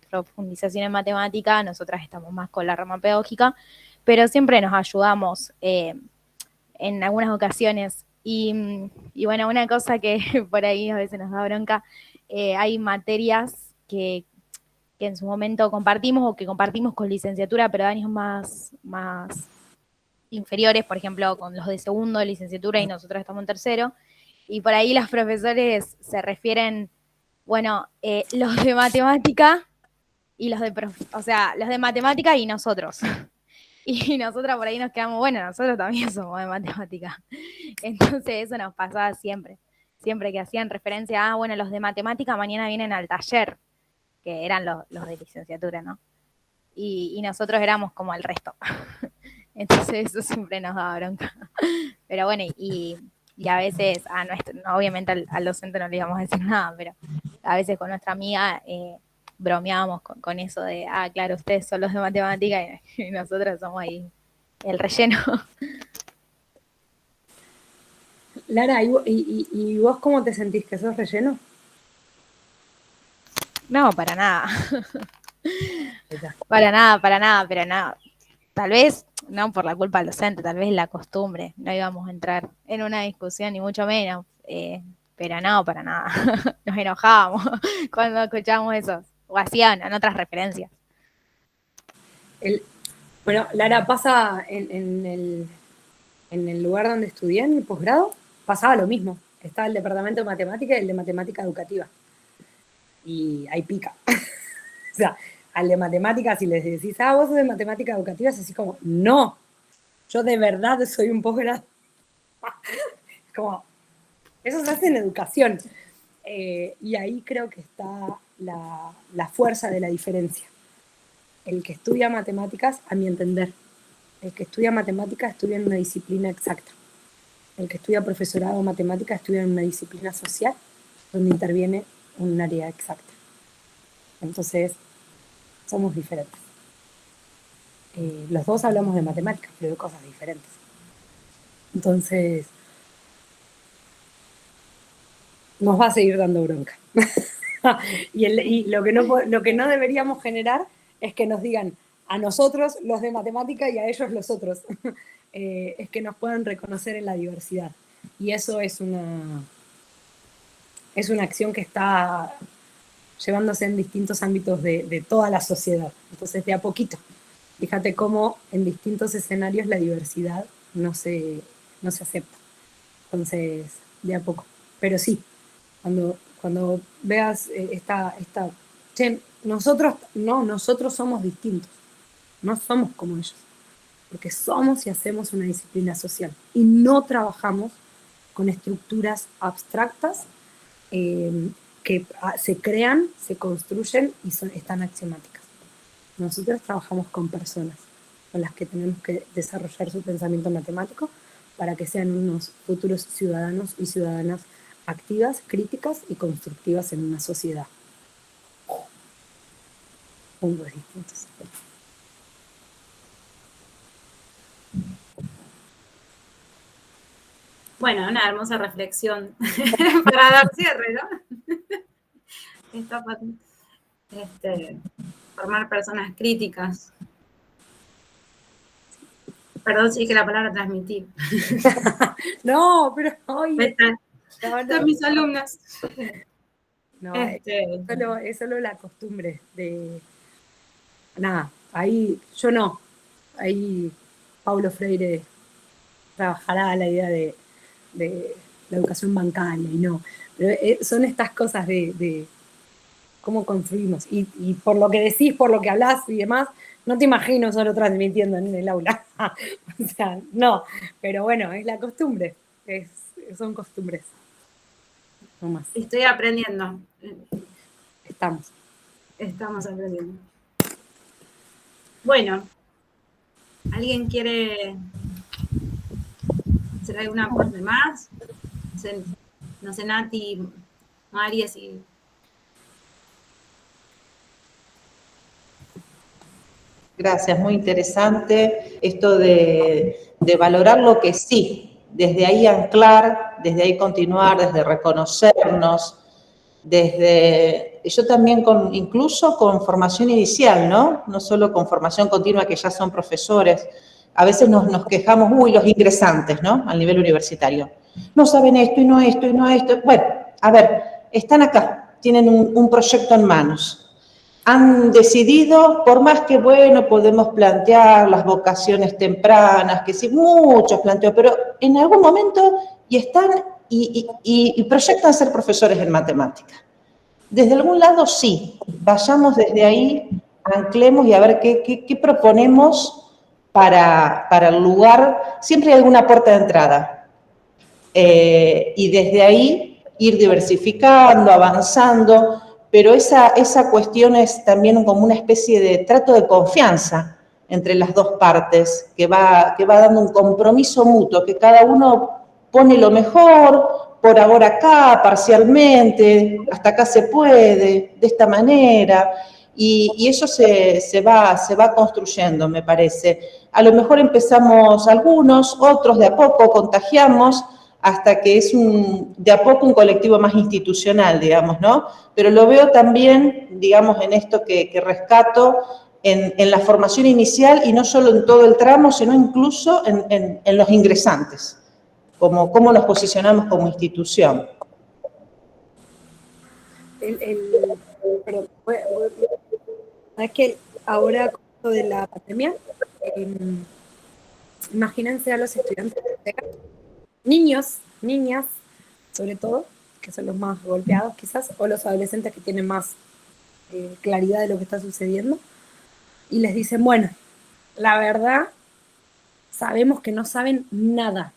profundización en matemática, nosotras estamos más con la rama pedagógica, pero siempre nos ayudamos en algunas ocasiones. Y bueno, una cosa que por ahí a veces nos da bronca, hay materias que en su momento compartimos o que compartimos con licenciatura, pero de años más inferiores, por ejemplo, con los de segundo de licenciatura y nosotros estamos en tercero. Y por ahí los profesores se refieren, bueno, los de matemática y los los de matemática y nosotros. Y nosotras por ahí nos quedamos, bueno, nosotros también somos de matemática. Entonces eso nos pasaba siempre. Siempre que hacían referencia a, bueno, los de matemática mañana vienen al taller, que eran los de licenciatura, ¿no? Y nosotros éramos como el resto. Entonces eso siempre nos daba bronca. Pero bueno, y a veces, obviamente al docente no le íbamos a decir nada, pero a veces con nuestra amiga bromeábamos con eso de, claro, ustedes son los de matemática y nosotros somos ahí el relleno. Lara, ¿y vos cómo te sentís? ¿Que sos relleno? No, para nada. Para nada, pero nada. Tal vez no por la culpa del docente, tal vez la costumbre. No íbamos a entrar en una discusión, ni mucho menos. Pero no, para nada. Nos enojábamos cuando escuchábamos eso. O hacían en otras referencias. Bueno, Lara, pasa en el lugar donde estudié, en el posgrado, pasaba lo mismo. Estaba el departamento de matemática y el de matemática educativa. Y ahí pica. O sea, al de matemáticas, si les decís, vos sos de matemática educativa, es así como, no, yo de verdad soy un posgrado. Como, eso se hace en educación. Y ahí creo que está la fuerza de la diferencia. El que estudia matemáticas, a mi entender, el que estudia matemáticas estudia en una disciplina exacta. El que estudia profesorado de matemáticas estudia en una disciplina social donde interviene un área exacta. Entonces, somos diferentes. Los dos hablamos de matemáticas, pero de cosas diferentes. Entonces, nos va a seguir dando bronca. y lo que no deberíamos generar es que nos digan a nosotros los de matemática y a ellos los otros. Es que nos puedan reconocer en la diversidad. Y eso es una acción que está llevándose en distintos ámbitos de toda la sociedad. Entonces, de a poquito. Fíjate cómo en distintos escenarios la diversidad no se acepta. Entonces, de a poco. Pero sí, cuando veas nosotros somos distintos, no somos como ellos, porque somos y hacemos una disciplina social y no trabajamos con estructuras abstractas que se crean, se construyen y están axiomáticas. Nosotros trabajamos con personas con las que tenemos que desarrollar su pensamiento matemático para que sean unos futuros ciudadanos y ciudadanas activas, críticas y constructivas en una sociedad. Puntos distintos. Bueno, una hermosa reflexión para dar cierre, ¿no? Está fácil. Formar personas críticas. Perdón si dije la palabra transmitir. No, pero oye, Están mis alumnas. No, es solo la costumbre de... Nada, ahí yo no. Ahí Paulo Freire trabajará la idea de la educación bancaria y no. Pero son estas cosas de cómo construimos. Y por lo que decís, por lo que hablás y demás, no te imagino solo transmitiendo en el aula. O sea, no. Pero bueno, es la costumbre. Son costumbres. No más. Estoy aprendiendo. Estamos aprendiendo. Bueno, ¿alguien quiere hacer algún aporte más? No sé, Nati, María, si... Gracias, muy interesante esto de valorar lo que sí, desde ahí anclar, desde ahí continuar, desde reconocernos, yo también incluso con formación inicial, ¿no? No solo con formación continua que ya son profesores. A veces nos quejamos, los ingresantes, ¿no? Al nivel universitario. No saben esto y no esto y no esto. Bueno, a ver, están acá, tienen un proyecto en manos. Han decidido, por más que, bueno, podemos plantear las vocaciones tempranas, que sí, muchos planteos, pero en algún momento y proyectan ser profesores en matemática. Desde algún lado sí, vayamos desde ahí, anclemos y a ver qué proponemos para el lugar. Siempre hay alguna puerta de entrada. Y desde ahí ir diversificando, avanzando, pero esa cuestión es también como una especie de trato de confianza entre las dos partes, que va dando un compromiso mutuo, que cada uno pone lo mejor, por ahora acá, parcialmente, hasta acá se puede, de esta manera, y eso se va construyendo, me parece. A lo mejor empezamos algunos, otros de a poco contagiamos, hasta que es de a poco un colectivo más institucional, digamos, ¿no? Pero lo veo también, digamos, en esto que rescato, en la formación inicial y no solo en todo el tramo, sino incluso en los ingresantes, como cómo nos posicionamos como institución. Pero es que ahora con esto de la pandemia, imagínense a los estudiantes, niños, niñas, sobre todo, que son los más golpeados quizás, o los adolescentes que tienen más claridad de lo que está sucediendo, y les dicen, bueno, la verdad, sabemos que no saben nada,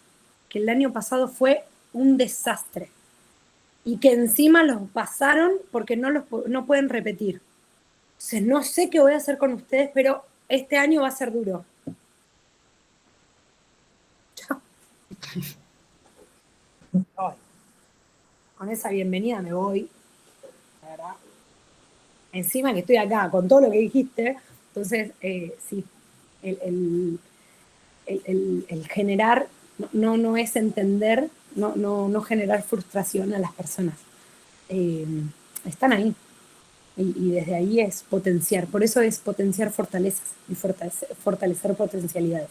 que el año pasado fue un desastre, y que encima los pasaron porque no pueden repetir. Entonces, no sé qué voy a hacer con ustedes, pero este año va a ser duro. Chao. Con esa bienvenida me voy, la verdad. Encima que estoy acá con todo lo que dijiste, entonces sí, el generar no es entender, no generar frustración a las personas. Están ahí. Y desde ahí es potenciar, por eso es potenciar fortalezas y fortalecer potencialidades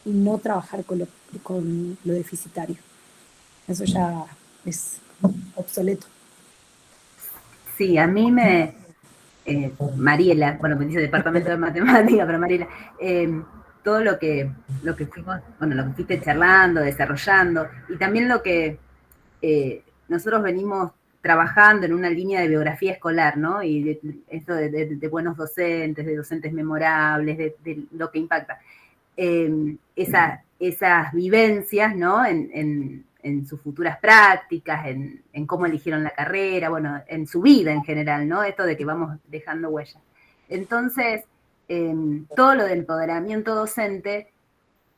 y no trabajar con lo deficitario. Eso ya es obsoleto. Sí, a mí Mariela, bueno, me dice Departamento de Matemática, pero Mariela, todo lo que fuimos, bueno, lo que fuiste charlando, desarrollando, y también lo que nosotros venimos trabajando en una línea de biografía escolar, ¿no? Y esto de buenos docentes, de docentes memorables, de lo que impacta. Esas vivencias, ¿no? En sus futuras prácticas, en cómo eligieron la carrera, bueno, en su vida en general, ¿no? Esto de que vamos dejando huellas. Entonces, todo lo del empoderamiento docente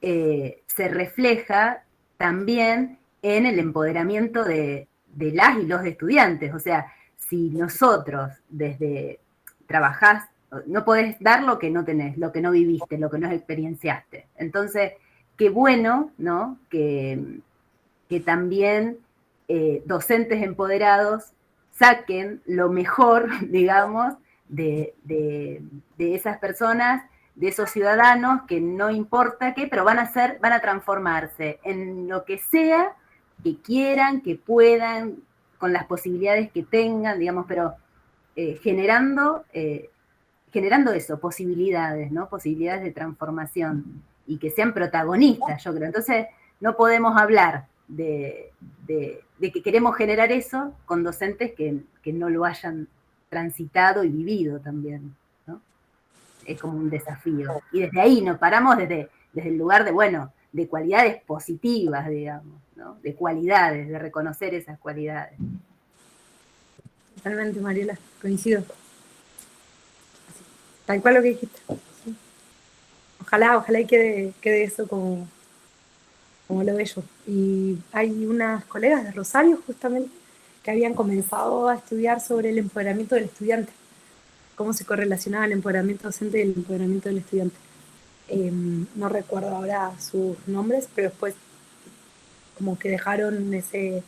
se refleja también en el empoderamiento de las y los estudiantes. O sea, si nosotros trabajás, no podés dar lo que no tenés, lo que no viviste, lo que no experienciaste. Entonces, qué bueno, ¿no? Que que también docentes empoderados saquen lo mejor, digamos, de esas personas, de esos ciudadanos que no importa qué, pero van a transformarse en lo que sea que quieran, que puedan, con las posibilidades que tengan, digamos, pero generando eso, posibilidades, ¿no? Posibilidades de transformación y que sean protagonistas, yo creo. Entonces, no podemos hablar de que queremos generar eso con docentes que no lo hayan transitado y vivido también, ¿no? Es como un desafío. Y desde ahí nos paramos desde el lugar de, bueno, de cualidades positivas, digamos, ¿no? De cualidades, de reconocer esas cualidades. Totalmente, Mariela, coincido. Así, tal cual lo que dijiste. Sí. Ojalá y quede eso como lo bello. Y hay unas colegas de Rosario, justamente, que habían comenzado a estudiar sobre el empoderamiento del estudiante, cómo se correlacionaba el empoderamiento docente y el empoderamiento del estudiante. No recuerdo ahora sus nombres, pero después como que dejaron ese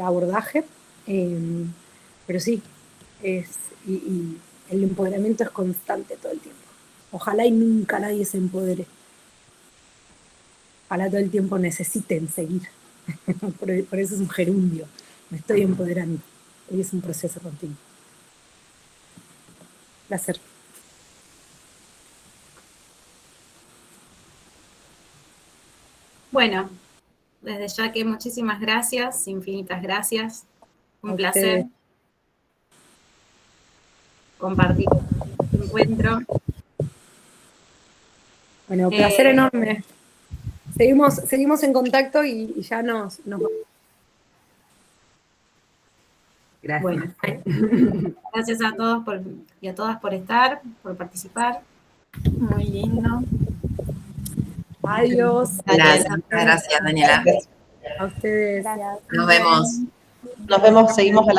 abordaje. Pero sí, y el empoderamiento es constante todo el tiempo. Ojalá y nunca nadie se empodere. Ojalá todo el tiempo necesiten seguir. Por eso es un gerundio. Me estoy empoderando. Hoy es un proceso continuo. Placer. Bueno, desde ya que muchísimas gracias, infinitas gracias. Un placer compartir este encuentro. Bueno, placer enorme. Seguimos en contacto y ya nos Gracias. Bueno, gracias a todos y a todas por estar, por participar. Muy lindo. Adiós. Gracias, Daniela. A ustedes. Gracias. Nos vemos. Nos vemos, seguimos a la